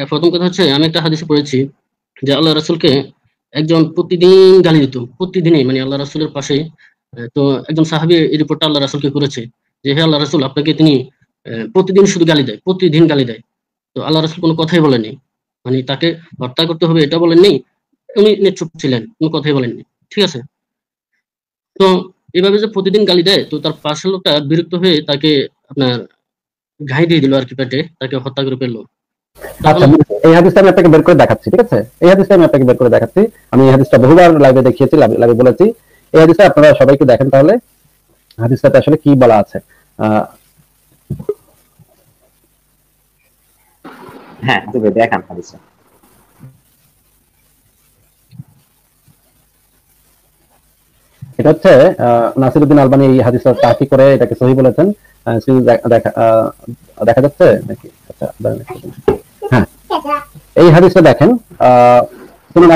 প্রথম কথা হচ্ছে আমি একটা হাদিসে পড়েছি যে আল্লাহ রাসূলকে একজন প্রতিদিন গালি দিত, প্রতিদিনই, মানে আল্লাহ রাসূলের পাশে। তো একজন সাহাবী এই রিপোর্টটা আল্লাহ রাসূলকে করেছে যে হে আল্লাহ রাসূল, আপনাকে তিনি প্রতিদিন শুধু গালি দেয়, প্রতিদিন গালি দেয়। তো আল্লাহ রাসূল কোনো কথাই বলেননি, মানে তাকে হত্যা করতে হবে এটা বলেননি, উনি চুপ ছিলেন, কোনো কথাই বলেননি। ঠিক আছে? তো এভাবে যে প্রতিদিন গালি দেয়, তো তার পাশের লোকটা বিরক্ত হয়ে তাকে আপনার ঘাই দিয়ে দিল আর কি, পেটে, তাকে হত্যা করে ফেললো। তখন আচ্ছা, এই হাদিসটা আমি আপনাকে বের করে দেখাচ্ছি, ঠিক আছে? এই হাদিসটা আমি আপনাকে বের করে দেখাচ্ছি। আমি এই হাদিসটা বহুবার লাইভে দেখিয়েছি, লাইভে বলেছি। এই হাদিসটা আপনারা সবাইকে দেখেন তাহলে হাদিসটাতে আসলে কি বলা আছে। হ্যাঁ, দেখান হাদিসটা। এটা হচ্ছে নাসিরউদ্দিন আলবানী এই হাদিসটা তাহকিক করে এটাকে সহিহ বলেছেন। দেখা যাচ্ছে নাকি? আচ্ছা, হ্যাঁ, এই হাদিসটা দেখেন, সুনান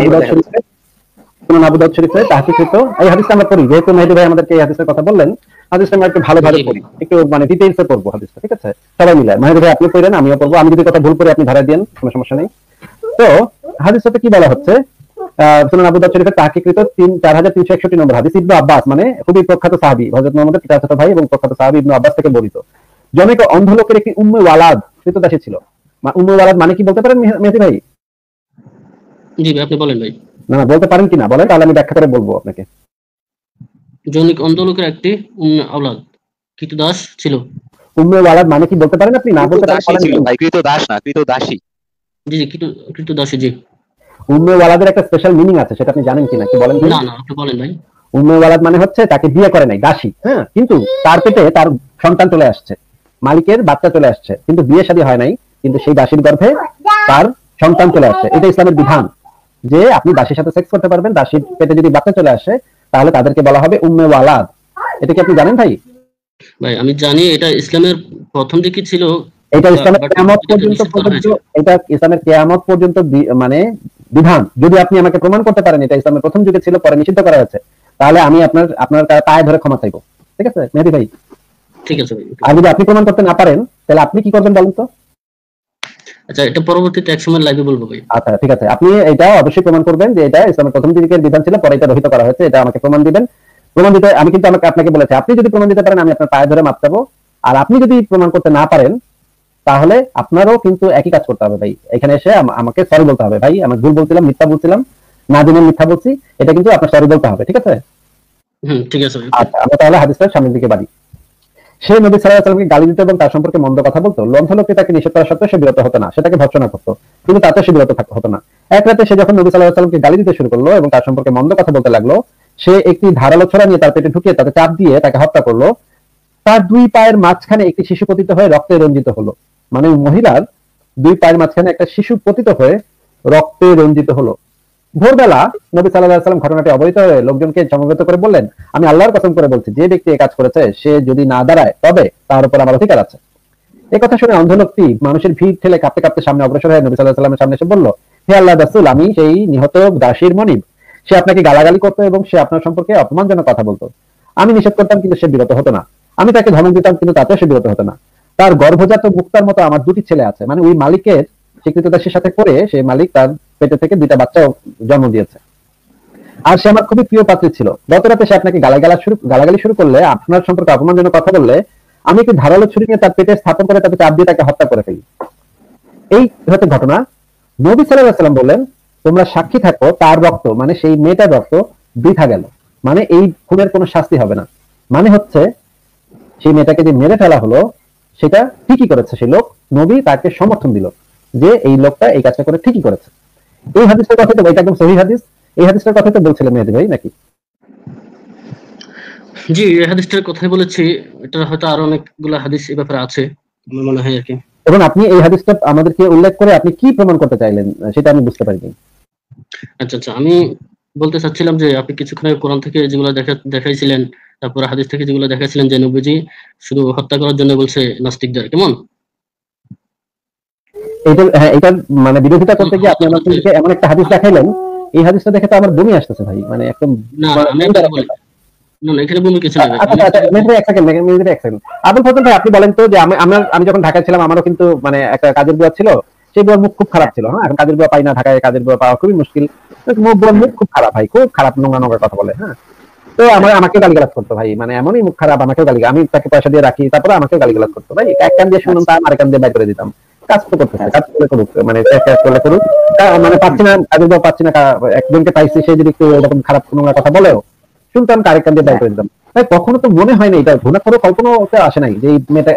আবু দাউদ শরীফে তাহকিকৃত এই হাদিসটা আমরা পড়ি, যেহেতু মেহেদী ভাই আমাদেরকে এই হাদিসের কথা বললেন, হাদিসটা আমরা একটু ভালোভাবে পড়ি, একটু মানে ডিটেইলসে পড়বো হাদিসটা, ঠিক আছে? সবাই মিলে, মেহেদী ভাই আপনি পড়েন, আমিও পড়বো, আমি যদি কথা ভুল করি আপনি ধরাই দেন, কোনো সমস্যা নেই। তো হাদিসটাতে কি বলা হচ্ছে, সুনান আবু দাউদ শরীফের তাহকিকৃত 4361 নম্বর হাদিস, ইবনে আব্বাস, মানে খুবই প্রখ্যাত সাহাবী, হযরত মুহাম্মদের পিতাচাত ভাই এবং প্রখ্যাত সাহাবী ইবনে আব্বাস থেকে বর্ণিত। জনৈক অন্ধ লোকের একটি উম্মে ওয়ালাদ কৃতদাসী ছিল। উম্মে ওয়ালাদ মানে কি বলতে পারেন মেহেদী ভাই? জি ভাই, আপনি বলেন ভাই। না, বলতে পারেন কিনা বলেন, তাহলে আমি ব্যাখ্যা করে বলবো আপনাকে। জনৈক অন্ধ লোকের একটি আওলাদ কৃতদাস ছিল। উম্মে ওয়ালাদ মানে কি বলতে পারেন আপনি? না বলতে পারেন ভাই, কৃতদাস না, কৃতদাসী। জি জি, কৃতদাসী, জি। উম্মে ওয়ালাদের একটা স্পেশাল মিনিং আছে, সেটা আপনি জানেন কিনা, কি বলেন? না না, আপনি বলেন ভাই। উম্মে ওয়ালাদ মানে হচ্ছে তাকে বিয়ে করে নাই, দাসী, হ্যাঁ, কিন্তু তার পেটে তার সন্তান চলে আসছে, মালিকের বাচ্চা চলে আসছে, কিন্তু বিয়ে শাদী হয় নাই, কিন্তু সেই দাসীর গর্ভে তার সন্তান চলে আসছে। এটা ইসলামের বিধান যে আপনি দাসীর সাথে সেক্স করতে পারবেন, দাসীর পেটে যদি বাচ্চা চলে আসে তাহলে তাদেরকে বলা হবে উম্মে ওয়ালাদ। এটা কি আপনি জানেন ভাই? ভাই আমি জানি এটা ইসলামের প্রথম দিকে ছিল, এটা ইসলামের কিয়ামত পর্যন্ত, এটা ইসলামের কিয়ামত পর্যন্ত মানে বিধান। যদি আপনি আমাকে প্রমাণ করতে পারেন এটা ইসলামের প্রথম যুগে ছিল, পরে নিষিদ্ধ করা হয়েছে, তাহলে আমি আপনার পায়ে ধরে ক্ষমা চাইবো, ঠিক আছে মেহেদী ভাই? ঠিক আছে ভাই। আর যদি আপনি প্রমাণ করতে না পারেন তাহলে আপনি কি করবেন বলেন তো? আচ্ছা, এটা পরবর্তীতে এক সময় লাইভে বলবো ভাই। আচ্ছা, ঠিক আছে, আপনি এটা অবশ্যই প্রমাণ করবেন যে এটা ইসলামের প্রথম দিকের বিধান ছিল, পরে এটা রহিত করা হয়েছে, এটা আমাকে প্রমাণ দিবেন। প্রমাণ দিতে আমি কিন্তু আপনাকে বলেছি, আপনি যদি প্রমাণ দিতে পারেন আমি আপনার পায়ে ধরে মাপ চাবো, আর আপনি যদি প্রমাণ করতে না পারেন তাহলে আপনারও কিন্তু একই কাজ করতে হবে ভাই। এখানে এসে আমাকে সরি বলতে হবে, ভাই আমি ভুল বলছিলাম, মিথ্যা বলছিলাম, না জেনে মিথ্যা বলছি, এটা কিন্তু আপনার সরি বলতে হবে, ঠিক আছে? ঠিক আছে। আচ্ছা, আমরা তাহলে হাদিসটার সামনের দিকে বাড়ি। সে নবী সাল্লাল্লাহু আলাইহি ওয়াসাল্লামকে গালি দিত এবং তার সম্পর্কে মন্দ কথা বলতো। অন্ধ লোকটি তাকে নিষেধ করা সত্ত্বেও সে বিরত হতো না, সেটাকে ভর্ৎসনা করতো, কিন্তু তাতে সে বিরত হতো না। এক রাতে সে যখন নবী সাল্লাল্লাহু আলাইহি ওয়াসাল্লামকে গালি দিতে শুরু করলো এবং তার সম্পর্কে মন্দ কথা বলতে লাগলো, সে একটি ধারালো ছোরা নিয়ে তার পেটে ঢুকিয়ে তাকে চাপ দিয়ে তাকে হত্যা করলো। তার দুই পায়ের মাঝখানে একটি শিশু পতিত হয়ে রক্তে রঞ্জিত হলো, মানে মহিলার দুই পায়ের মাঝখানে একটা শিশু পতিত হয়ে রক্তে রঞ্জিত হলো। ভোরবেলা নবী সাল্লাল্লাহু আলাইহি ওয়াসাল্লাম ঘটনাটি অবহিত হয়ে লোকজনকে সমবেত করে বললেন, আমি আল্লাহর কসম করে বলছি, যে ব্যক্তি এই কাজ করেছে সে যদি না দাঁড়ায় তবে তার উপর আমার অধিকার আছে। এই কথা শুনে অন্ধ লোকটি মানুষের ভিড় ঠেলে কাঁপতে কাঁপতে সামনে অগ্রসর হয়ে নবী সাল্লাল্লাহু আলাইহি ওয়াসাল্লামের সামনে এসে বলল, হে আল্লাহর রাসূল, আমি সেই নিহত দাসীর মনিব। সে আপনাকে গালাগালি করতো এবং সে আপনার সম্পর্কে অপমানজনক কথা বলতো। আমি নিষেধ করতাম কিন্তু সে বিরত হতো না, আমি তাকে ধমক দিতাম কিন্তু তাতেও সে বিরত হতো না। তার গর্ভজাত মুক্তার মতো আমার দুটি ছেলে আছে, মানে ওই মালিকের স্বীকৃত দাসীর সাথে করে সেই মালিক তার পেটে থেকে দুইটা বাচ্চা জন্ম দিয়েছে, আর সে আমার খুবই প্রিয় পাত্রী ছিল। গত রাতে সে আপনাকে গালাগালি শুরু করলে, আপনার সম্পর্কে অপমানজনক কথা বললে, আমি একটি ধারালো ছুরি নিয়ে তার পেটে স্থাপন করে তাকে চাপ দিয়ে তাকে হত্যা করে ফেলি। এই হচ্ছে ঘটনা। নবী সাল্লাল্লাহু আলাইহি ওয়াসাল্লাম বললেন, তোমরা সাক্ষী থাকো তার রক্ত, মানে সেই মেয়েটার রক্ত বৃথা গেল, মানে এই খুনের কোনো শাস্তি হবে না। মানে হচ্ছে সেই মেয়েটাকে যে মেরে ফেলা হলো সেটা ঠিকই করেছে সেই লোক, নবী তাকে সমর্থন দিল যে এই লোকটা এই কাজটা করে ঠিকই করেছে। এই হাদিসটার কথা তো এটা একদম সহিহ হাদিস। এই হাদিসটার কথা তো বলছিলেন মেহেদী ভাই নাকি? জি, এই হাদিসটার কথাই বলেছি। এটা হয়তো আরো অনেকগুলো হাদিস এই ব্যাপারে আছে আমার মনে হয় আর কি। এবং আপনি এই হাদিসটা আমাদেরকে উল্লেখ করে আপনি কি প্রমাণ করতে চাইলেন সেটা আমি বুঝতে পারিনি। আচ্ছা আচ্ছা, আমি বলতে চাচ্ছিলাম যে আপনি কিছুক্ষণ আগে কোরআন থেকে যেগুলো দেখাইছিলেন, তারপর হাদিস থেকে যেগুলো দেখাইছিলেন যে নবীজি শুধু হত্যা করার জন্য বলছে নাস্তিকদের, কেমন এটা মানে বিরোধিতা করতে গিয়ে আপনি আমাদেরকে এমন একটা হাদিস দেখাইলেন, এই হাদিসটা দেখে তো আমার বমি আসতেছে ভাই, মানে একদম। না আমি বলি না, এখানে বমি কিছু না। আচ্ছা, এক সেকেন্ড। আবুল ফজল ভাই, আপনি বলেন তো যে আমি যখন ঢাকায় ছিলাম আমারও কিন্তু মানে একটা কাজের বিবাদ ছিল, সেই বুয়ার মুখ খুব খারাপ ছিল। হ্যাঁ, এখন কাজের বুয়া পাই না, ঢাকায় কাজের বুয়া পাওয়া খুবই মুশকিল। বুয়ার মুখ খুব খারাপ ভাই, খুব খারাপ, নোংরা নোংরা কথা বলে। হ্যাঁ, তো আমাকে গালিগালাজ করতো ভাই, মানে এমনই মুখ খারাপ, আমাকেও গালি, আমি তাকে পয়সা দিয়ে রাখি, তারপরে আমাকেও গালিগালাজ করতো ভাই। এক কান দিয়ে শুনুন, তার আরেক কান দিয়ে বাইর করে দিতাম। কাজ তো করতেছে, কাজ করে করুক, মানে কাজ করলে করুক, মানে পাচ্ছি না, কাজের বুয়া পাচ্ছি না, একজনকে পাইছি, সে যদি একটু এরকম খারাপ নোংরা কথা বলেও শুনতাম, আরেক কান দিয়ে বাইর করে দিতাম ভাই। কখনো তো মনে হয় না, এটা ঘুণা করে কল্পনাতে আসে নাই যে এই মেয়েটা,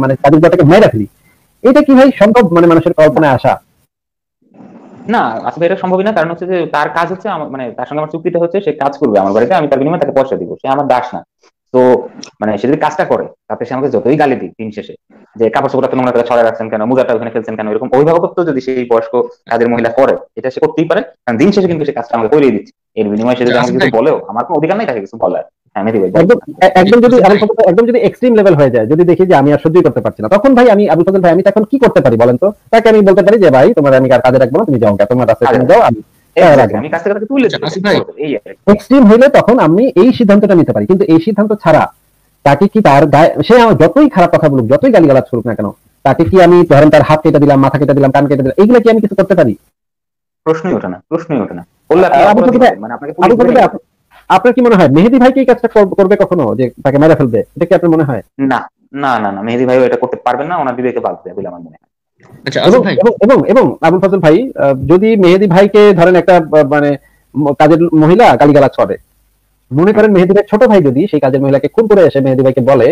মানে কাজের বুয়াটাকে মেরে ফেলি। এটা কি ভাই সম্ভব, মানে মানুষের কল্পনায় আসা? না, আসলে এটা সম্ভবই না। কারণ হচ্ছে যে তার কাজ হচ্ছে মানে তার সঙ্গে আমার চুক্তিটা হচ্ছে সে কাজ করবে আমার বাড়িতে, আমি তার বিনিময়ে তাকে পয়সা দিব, সে আমার দাস না। তো মানে সে যদি কাজটা করে, তাতে সে আমাকে যতই গালি দিক দিন শেষে, যে কাপড় চোপড় নোংরা করে ছড়ায় রাখছেন কেন, মোজাটা ওখানে ফেলছেন কেন, এরকম অভিভাবকত্ব যদি সেই বয়স্ক কাজের মহিলা করে, এটা সে করতেই পারে। কারণ দিন শেষে কিন্তু সে কাজটা আমাকে করিয়ে দিচ্ছে। এর বিনিময়ে সে যদি আমাকে কিছু বলেও, আমার কোনো অধিকার নাই তাকে কিছু বলার। হ্যাঁ, মেহেদী ভাই একদম যদি এক্সট্রিম লেভেল হয়ে যায়, যদি দেখি যে আমি আর সহ্যই করতে পারছি না, তখন ভাই আমি আবুল ফজল ভাই, আমি তখন কি করতে পারি বলেন তো? তাকে আমি বলতে পারি যে ভাই তোমার আমি আর কাজে রাখবো না, তুমি যাও, তোমার রাস্তায় তুমি যাও, আমি কাছ থেকে তাকে তুলে দিই। এক্সট্রিম হইলে তখন আমি এই সিদ্ধান্তটা নিতে পারি। কিন্তু এই সিদ্ধান্ত ছাড়া তাকে কি তার গায়ে, সে আমার যতই খারাপ কথা বলুক, যতই গালিগালাজ করুক না কেন, তাকে কি আমি ধরেন তার হাত কেটে দিলাম, মাথা কেটে দিলাম, কান কেটে দিলাম, এইগুলো কি আমি কিছু করতে পারি? প্রশ্নই ওঠে না, প্রশ্নই ওঠে না। বললে মানে আপনার কি মনে হয় মেহেদী ভাই কি এই কাজটা করবে কখনো, যে তাকে মেরে ফেলবে? এটা কি আপনার মনে হয়? না না না না, মেহেদী ভাইও এটা করতে পারবেন না, ওনার বিবেকে বাদ দেবে বলে আমার মনে হয়। আচ্ছা এবং আবুল ফজল ভাই, যদি মেহেদী ভাইকে ধরেন একটা মানে কাজের মহিলা গালিগালাজ করে, মনে করেন মেহেদী ভাই ছোট ভাই যদি সেই কাজের মহিলাকে খুন করে এসে মেহেদী ভাইকে বলে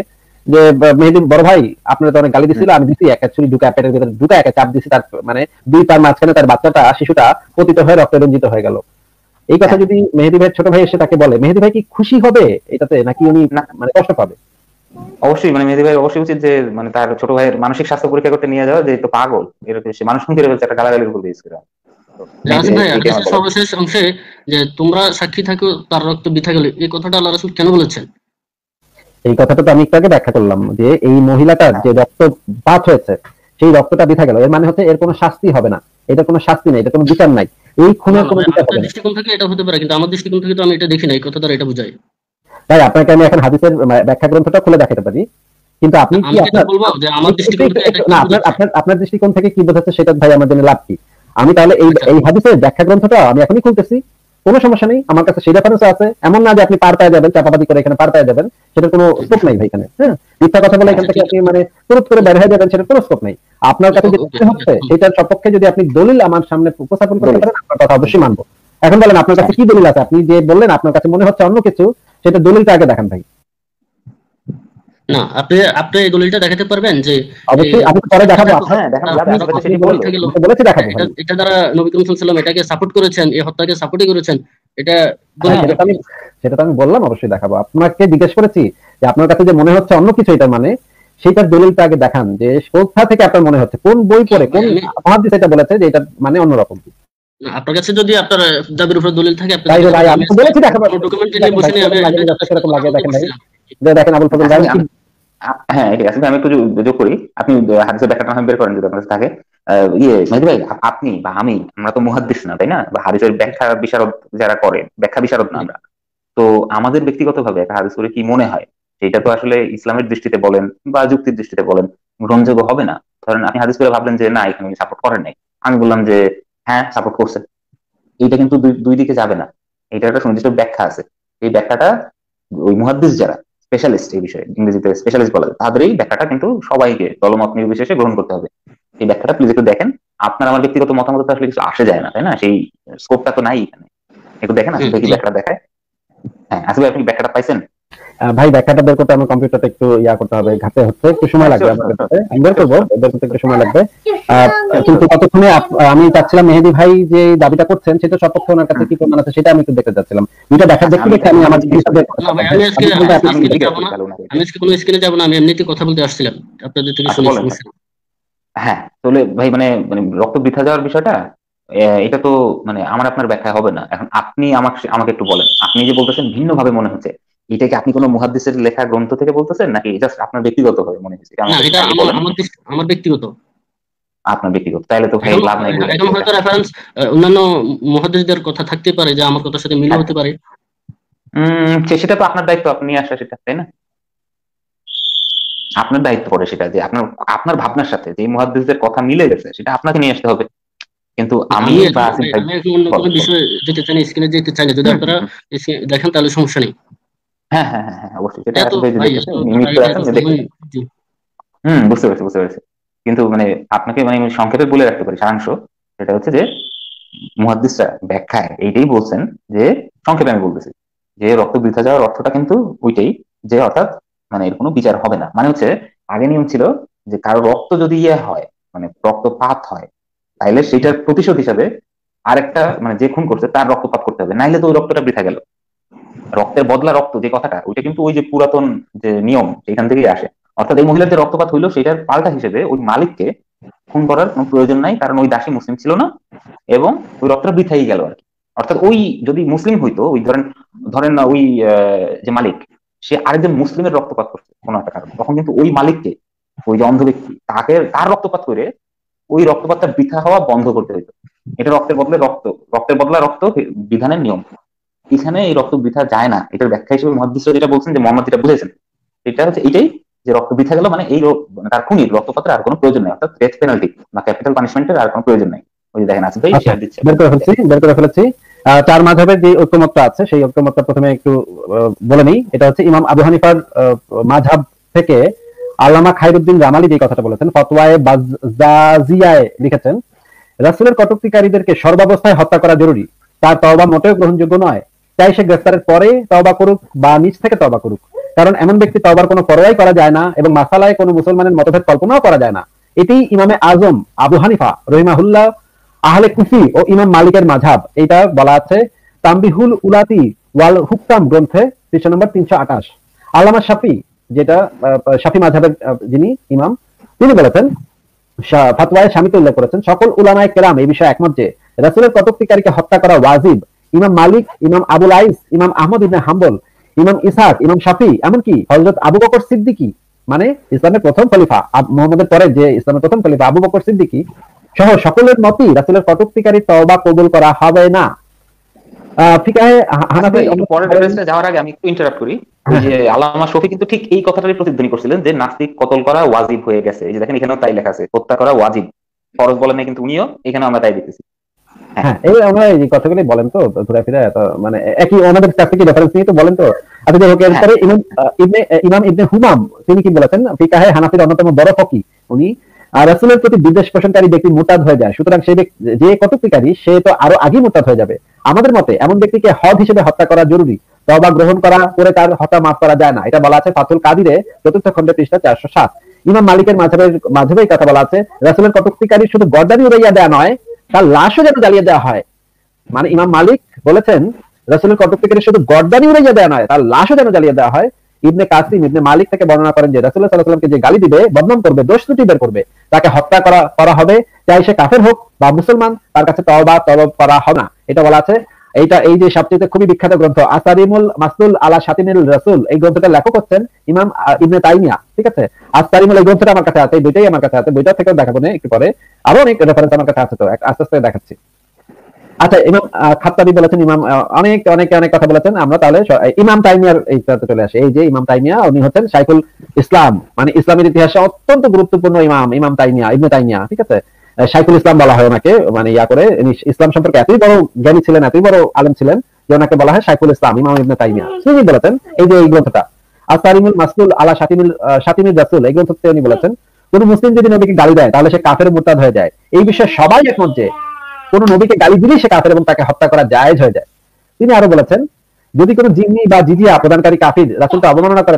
যে মেহেদী বড় ভাই আপনার তো অনেক গালি দিছিল, আমি দিছি একটা ছুরি ঢুকা পেটের ভিতরে ঢুকা একটা চাপ দিছি, তার মানে দুই পার মাঝখানে তার বাচ্চাটা, শিশুটা পতিত হয়ে রক্তে রঞ্জিত হয়ে গেল। এই কথা যদি মেহেদী ভাইয়ের ছোট ভাই এসে তাকে বলে, মেহেদী ভাই কি খুশি হবে এটাতে, নাকি উনি মানে কষ্ট পাবে? অবশ্যই, মানে মেহেদী ভাই অবশ্যই উচিত যে মানে তার ছোট ভাইয়ের মানসিক স্বাস্থ্য পরীক্ষা করতে নিয়ে যাওয়া, যে তো পাগল, এরকম সে মানুষ খুন করে ফেলছে, একটা গালাগালির উপর বেস করে। সর্বশেষ অংশে যে তোমরা সাক্ষী থাকো তার রক্ত বৃথা গেল, এই কথাটা আল্লাহ রাসূল কেন বলেছেন? এই কথাটা তো আমি একটু আগে ব্যাখ্যা করলাম, যে এই মহিলাটার যে রক্তপাত হয়েছে, সেই রক্তটা বৃথা গেল, এর মানে হচ্ছে এর কোনো শাস্তি হবে না, এটা কোনো শাস্তি নাই, এটা কোনো বিচার নাই, এই খুনের কোনো বিচার হবে না। দৃষ্টিকোণ থেকে এটা হতে পারে, কিন্তু আমার দৃষ্টিকোণ থেকে তো আমি এটা দেখি না। এই কথা দ্বারা এটা বুঝাই। তাই আপনাকে আমি এখন হাদিসের ব্যাখ্যা গ্রন্থটা খুলে দেখাতে পারি, কিন্তু আপনি কি আপনার দৃষ্টিকোণ থেকে কি বোঝাচ্ছে সেটা ভাই আমার জন্য লাভ কি? আমি তাহলে এই হাদিসের ব্যাখ্যা গ্রন্থটা আমি এখনই খুলতেছি, কোনো সমস্যা নেই, আমার কাছে সেই রেফারেন্স আছে। এমন না যে আপনি পার পেয়ে যাবেন, চাপাবাদি করে এখানে পার পেয়ে যাবেন, সেটার কোনো স্কোপ নাই ভাই এখানে। হ্যাঁ, মিথ্যা কথা বলে এখান থেকে আপনি মানে তুরুত করে বের হয়ে যাবেন, সেটার কোনো স্কোপ নাই। আপনার কাছে যে তথ্য হচ্ছে সেটার সপক্ষে যদি আপনি দলিল আমার সামনে উপস্থাপন করতে পারেন, আপনার কথা অবশ্যই মানবো। এখন বলেন আপনার কাছে কি দলিল আছে? আপনি যে বললেন আপনার কাছে মনে হচ্ছে অন্য কিছু, সেটা দলিলটা আগে দেখান ভাই। না, আপনি এই দলিলটা দেখাতে পারবেন যে অবশ্যই আমি পরে দেখাবো। হ্যাঁ, বলেছি দেখাবো। এটা দ্বারা নবী করিম সাল্লাল্লাহু আলাইহি ওয়াসাল্লাম এটাকে সাপোর্ট করেছেন, এই হত্যাকে সাপোর্টই করেছেন, এটা সেটা তো আমি বললাম অবশ্যই দেখাবো। আপনাকে জিজ্ঞেস করেছি যে আপনার কাছে যে মনে হচ্ছে অন্য কিছু, এটা মানে সেটার দলিলটা আগে দেখান, যে কোথা থেকে আপনার মনে হচ্ছে, কোন বই পড়ে, কোন মুহাদ্দিস এটা বলেছে যে এটা মানে অন্যরকম। আপনার কাছে যদি আপনার দাবির উপর দলিল থাকে, আপনি আমি তো বলেছি দেখাবো, ডকুমেন্ট নিয়ে বসে নিয়ে আমি এরকম লাগে। দেখেন ভাই, দেখেন আবুল ফজল ভাই। হ্যাঁ, ঠিক আছে, আমি একটু যোগ করি। আপনি হাদিসের ব্যাখ্যাটা বের করেন যদি আপনার কাছে থাকে। মেহেদী ভাই, আপনি বা আমি, আমরা তো মুহাদ্দিস না, তাই না? বা হাদিসের ব্যাখ্যা বিশারদ যারা করে, ব্যাখ্যা বিশারদ না আমরা। তো আমাদের ব্যক্তিগতভাবে একটা হাদিস করে কি মনে হয়, সেটা তো আসলে ইসলামের দৃষ্টিতে বলেন বা যুক্তির দৃষ্টিতে বলেন গ্রহণযোগ্য হবে না। ধরেন আপনি হাদিস করে ভাবলেন যে না, এখানে সাপোর্ট করেন নাই, আমি বললাম যে হ্যাঁ সাপোর্ট করছে, এইটা কিন্তু দুই দিকে যাবে না। এইটার একটা সুনির্দিষ্ট ব্যাখ্যা আছে। এই ব্যাখ্যাটা ওই মুহাদ্দিস যারা স্পেশালিস্ট, এই বিষয়ে ইংরেজিতে স্পেশালিস্ট বলা যায়, তাদের এই ব্যাখ্যাটা কিন্তু সবাইকে দলমত নির্বিশেষে গ্রহণ করতে হবে। এই ব্যাখ্যাটা প্লিজ একটু দেখেন। আপনার আমার ব্যক্তিগত মতামত তো আসলে কিছু আসে যায় না, তাই না? সেই স্কোপটা তো নাই এখানে। একটু দেখেন আসলে কি ব্যাখ্যাটা দেখায়। হ্যাঁ, আসলে আপনি ব্যাখ্যাটা পাইছেন? ভাই ব্যাখ্যাটা বের করতে আমার কম্পিউটারটা একটু করতে হবে, ঘাটে হচ্ছে, একটু সময় লাগবে আমার কাছে, আমি বের করবো, বের করতে একটু সময় লাগবে। কিন্তু ততক্ষণে আমি চাচ্ছিলাম মেহেদী ভাই যে দাবিটা করছেন সেটা সপক্ষে ওনার কাছে কি প্রমাণ আছে সেটা আমি একটু দেখতে চাচ্ছিলাম। দুইটা দেখতে আমি আমার আমি আজকে কোনো স্ক্রিনে যাব না, আমি এমনিতে কথা বলতে আসছিলাম আপনাদের থেকে শুনে। হ্যাঁ, তাহলে ভাই মানে রক্ত বৃথা যাওয়ার বিষয়টা, এটা তো মানে আমার আপনার ব্যাখ্যা হবে না। এখন আপনি আমাকে একটু বলেন, আপনি যে বলতেছেন ভিন্ন ভাবে মনে হচ্ছে, এটা কি আপনি কোনো মুহাদ্দিসের লেখা গ্রন্থ থেকে বলতেছেন, নাকি জাস্ট আপনার ব্যক্তিগত ভাবে মনে হচ্ছে? না, এটা আমার ব্যক্তিগত। আপনার ব্যক্তিগত, তাহলে তো ভাই লাভ নাই। এখন হয়তো রেফারেন্স অন্যান্য মুহাদ্দিসদের কথা থাকতে পারে যে আমার কথার সাথে মিল হতে পারে। সেটা তো আপনার দায়িত্ব, আপনি নিয়ে আসা সেটা, তাই না? আপনার দায়িত্ব পড়ে সেটা, যে আপনার আপনার ভাবনার সাথে যে মুহাদ্দিসদের কথা মিলে গেছে সেটা আপনাকে নিয়ে আসতে হবে। কিন্তু আমি বা আসিফ ভাই আমি এখন অন্য কোনো বিষয়ে যেতে চাই না, স্ক্রিনে যেতে চাই না, যদি আপনারা দেখেন তাহলে সমস্যা নেই। হ্যাঁ হ্যাঁ হ্যাঁ হ্যাঁ, অবশ্যই সেটা এত আসিফ ভাই যে ভাই দেখতেছে, এত মিউট করে আছেন, যে দেখতে। জি। বুঝতে পেরেছি বুঝতে পেরেছি। কিন্তু মানে আপনাকে মানে আমি সংক্ষেপে বলে রাখতে পারি সারাংশ, সেটা হচ্ছে যে মুহাদ্দিসরা ব্যাখ্যায় এইটাই বলছেন, যে সংক্ষেপে আমি বলতেছি, যে রক্ত বৃথা যাওয়ার অর্থটা কিন্তু ওইটাই, যে অর্থাৎ মানে এর কোনো বিচার হবে না। মানে হচ্ছে আগে নিয়ম ছিল যে কারো রক্ত যদি হয়, মানে রক্তপাত হয়, তাইলে সেটার প্রতিশোধ হিসাবে আরেকটা মানে যে খুন করছে তার রক্তপাত করতে হবে, নাইলে তো ওই রক্তটা বৃথা গেল। রক্তের বদলা রক্ত যে কথাটা, ওইটা কিন্তু ওই যে পুরাতন যে নিয়ম সেখান থেকেই আসে। অর্থাৎ এই মহিলার যে রক্তপাত হইলো সেটার পাল্টা হিসেবে ওই মালিককে খুন করার কোনো প্রয়োজন নাই, কারণ ওই দাসী মুসলিম ছিল না, এবং ওই রক্তটা বৃথাই গেল আর কি। অর্থাৎ ওই যদি মুসলিম হইতো, ওই ধরেন ধরেন না ওই যে মালিক, সে আরেকজন মুসলিমের রক্তপাত করছে কোনো একটা কারণ, তখন কিন্তু ওই মালিককে, ওই যে অন্ধ ব্যক্তি, তাকে তার রক্তপাত করে ওই রক্তপাতটা বৃথা হওয়া বন্ধ করতে হইতো। এটা রক্তের বদলে রক্ত, রক্তের বদলা রক্ত বিধানের নিয়ম। এখানে এই রক্ত বৃথা যায় না, এটার ব্যাখ্যা হিসেবে মুহাদ্দিসরা যেটা বলছেন, যে মোহাম্মদ যেটা বুঝেছেন, এটা হচ্ছে এটাই, যে রক্ত বৃথা গেল মানে এই মানে তার খুনির রক্তপাতের আর কোনো প্রয়োজন নেই, অর্থাৎ ডেথ পেনাল্টি বা ক্যাপিটাল পানিশমেন্টের আর কোনো প্রয়োজন নেই। ওই যে দেখেন আছে ভাই আচ্ছা, শেয়ার দিচ্ছে। বের করে ফেলেছি। চার মাযহাবের যে ঐকমত্যটা আছে সেই ঐকমত্যটা প্রথমে একটু বলে নেই। এটা হচ্ছে ইমাম আবু হানিফার মাযহাব থেকে আল্লামা খায়রুদ্দিন জামালি যে কথাটা বলেছেন, ফতওয়ায়ে বাজ্জাজিয়ায় লিখেছেন, রাসূলের কটূক্তিকারীদেরকে সর্বাবস্থায় হত্যা করা জরুরি, তার তওবা মোটেও গ্রহণযোগ্য নয়। চাই সে গ্রেফতারের পরে তওবা করুক বা নিজ থেকে তওবা করুক, কারণ এমন ব্যক্তি তওবার কোনো পরোয়াই করা যায় না এবং মাসালায় কোনো মুসলমানের মতভেদ কল্পনাও করা যায় না। এটি ইমামে আজম আবু হানিফা রহিমাহুল্লাহ, আহলে কুফি ও ইমাম মালিকের মাযহাব। এটা বলা আছে তামবিহুল উলাতি ওয়াল হুকাম গ্রন্থে, পৃষ্ঠা নম্বর 328। আল্লামা শাফি, যেটা শাফি মাযহাবের যিনি ইমাম, তিনি বলেছেন, ফাতওয়ায়ে শামিতে উল্লেখ করেছেন, সকল উলামায়ে কেরাম এই বিষয়ে একমত যে রাসূলের কটূক্তিকারীকে হত্যা করা ওয়াজিব। ইমাম মালিক, ইমাম আবুল আইস, ইমাম আহমদ ইবনে হাম্বল, ইমাম ইসহাক, ইমাম শাফি, এমনকি হযরত আবু বকর সিদ্দিকী, মানে ইসলামের প্রথম খলিফা, মুহাম্মদের পরে যে ইসলামের প্রথম খলিফা আবু বকর সিদ্দিকী সহ সকলের মতই রাসূলের কটূক্তিকারী তওবা কবুল করা হবে না। ফিকাহে হানাফি পরের রেফারেন্সে যাওয়ার আগে আমি একটু ইন্টারাপ্ট করি। ওই যে আল্লামা শফি কিন্তু ঠিক এই কথাটারই প্রতিধ্বনি করছিলেন, যে নাস্তিক কতল করা ওয়াজিব হয়ে গেছে। এই যে দেখেন এখানেও তাই লেখা আছে, হত্যা করা ওয়াজিব, ফরজ বলেন না, কিন্তু উনিও এখানে আমরা তাই দেখতেছি। হ্যাঁ, এই আমরা এই কথাগুলি বলেন তো ঘুরে ফিরে, মানে একই আমাদের কাছ থেকে রেফারেন্স নিয়ে তো বলেন তো। আচ্ছা, যাই হোক, এরপরে ইমাম ইবনে হুমাম তিনি কি বলেছেন, ফিকাহে হানাফির অন্যতম বড় ফকি, উনি রাসূলের প্রতি বিদ্বেষ পোষণকারী ব্যক্তি মুরতাদ হয়ে যায়, সুতরাং সেই যে কটূক্তিকারী সে তো আরো আগে মুরতাদ হয়ে যাবে। আমাদের মতে এমন ব্যক্তিকে হদ হিসেবে হত্যা করা জরুরি, তওবা গ্রহণ করা করে তার হত্যা মাফ করা যায় না। এটা বলা আছে ফাতুল কাদিরে 4th খণ্ডে পৃষ্ঠা 407। ইমাম মালিকের মাযহাবে কথা বলা আছে, রাসূলের কটূক্তিকারী শুধু গর্দানি উড়াইয়া দেয়া নয়, তার লাশও যেন জ্বালিয়ে দেওয়া হয়। মানে ইমাম মালিক বলেছেন রাসূলের কটূক্তিকারী শুধু গর্দানি উড়াইয়া দেয়া নয়, তার লাশও যেন জ্বালিয়ে দেওয়া হয়। ইবনে কাসিম ইবনে মালিক থেকে বর্ণনা করেন যে রাসূলুল্লাহ সাল্লাল্লাহু আলাইহি ওয়াসাল্লামকে যে গালি দিবে, বদনাম করবে, দোষ ত্রুটি বের করবে, তাকে হত্যা করা হবে, চাই সে কাফের হোক বা মুসলমান, তার কাছে তওবা তলব করা হবে না। এটা বলা আছে। এই যে সবচেয়ে খুবই বিখ্যাত গ্রন্থ আসারিমুল মাসলুল আলা শাতিমিল রাসূল, এই গ্রন্থটার লেখক হচ্ছেন ইমাম ইবনে তাইমিয়া। ঠিক আছে, আসারিমুল এই গ্রন্থটা আমার কাছে আছে, এই দুইটাই আমার কাছে আছে, দুইটা থেকেও দেখাবো না একটু পরে, আরো অনেক রেফারেন্স আমার কাছে আছে, তো আস্তে আস্তে দেখাচ্ছি। আচ্ছা, ইমাম খাত্তাবী বলেছেন, ইমাম অনেক অনেক অনেক কথা বলেছেন। আমরা তাহলে ইমাম তাইমিয়ার এইটাতে চলে আসি। এই যে ইমাম তাইমিয়া, উনি হচ্ছেন শাইখুল ইসলাম, মানে ইসলামের ইতিহাসে অত্যন্ত গুরুত্বপূর্ণ ইমাম তাইমিয়া, ইবনে তাইমিয়া। ঠিক আছে, শাইখুল ইসলাম বলা হয় ওনাকে, মানে করে ইসলাম সম্পর্কে এতই বড় জ্ঞানী ছিলেন, এতই বড় আলেম ছিলেন যে ওনাকে বলা হয় শাইখুল ইসলাম, ইমাম ইবনে তাইমিয়া। তিনি বলেছেন এই যে এই গ্রন্থটা আসারিমুল মাসলুল আলা শাতিমিল রাসূল, এই গ্রন্থতে উনি বলেছেন, কোন মুসলিম যদি নবীকে গালি দেয় তাহলে সে কাফের মুরতাদ হয়ে যায়। এই বিষয়ে সবাই একমত যে কোন নবীকে গালি দিলেই সে কাফের এবং তাকে হত্যা করা জায়েজ হয়ে যায়। তিনি আরো বলেছেন, যদি কোনো জিম্মি বা জিজিয়া প্রদানকারী কাফির রাসূলকে অবমাননা করে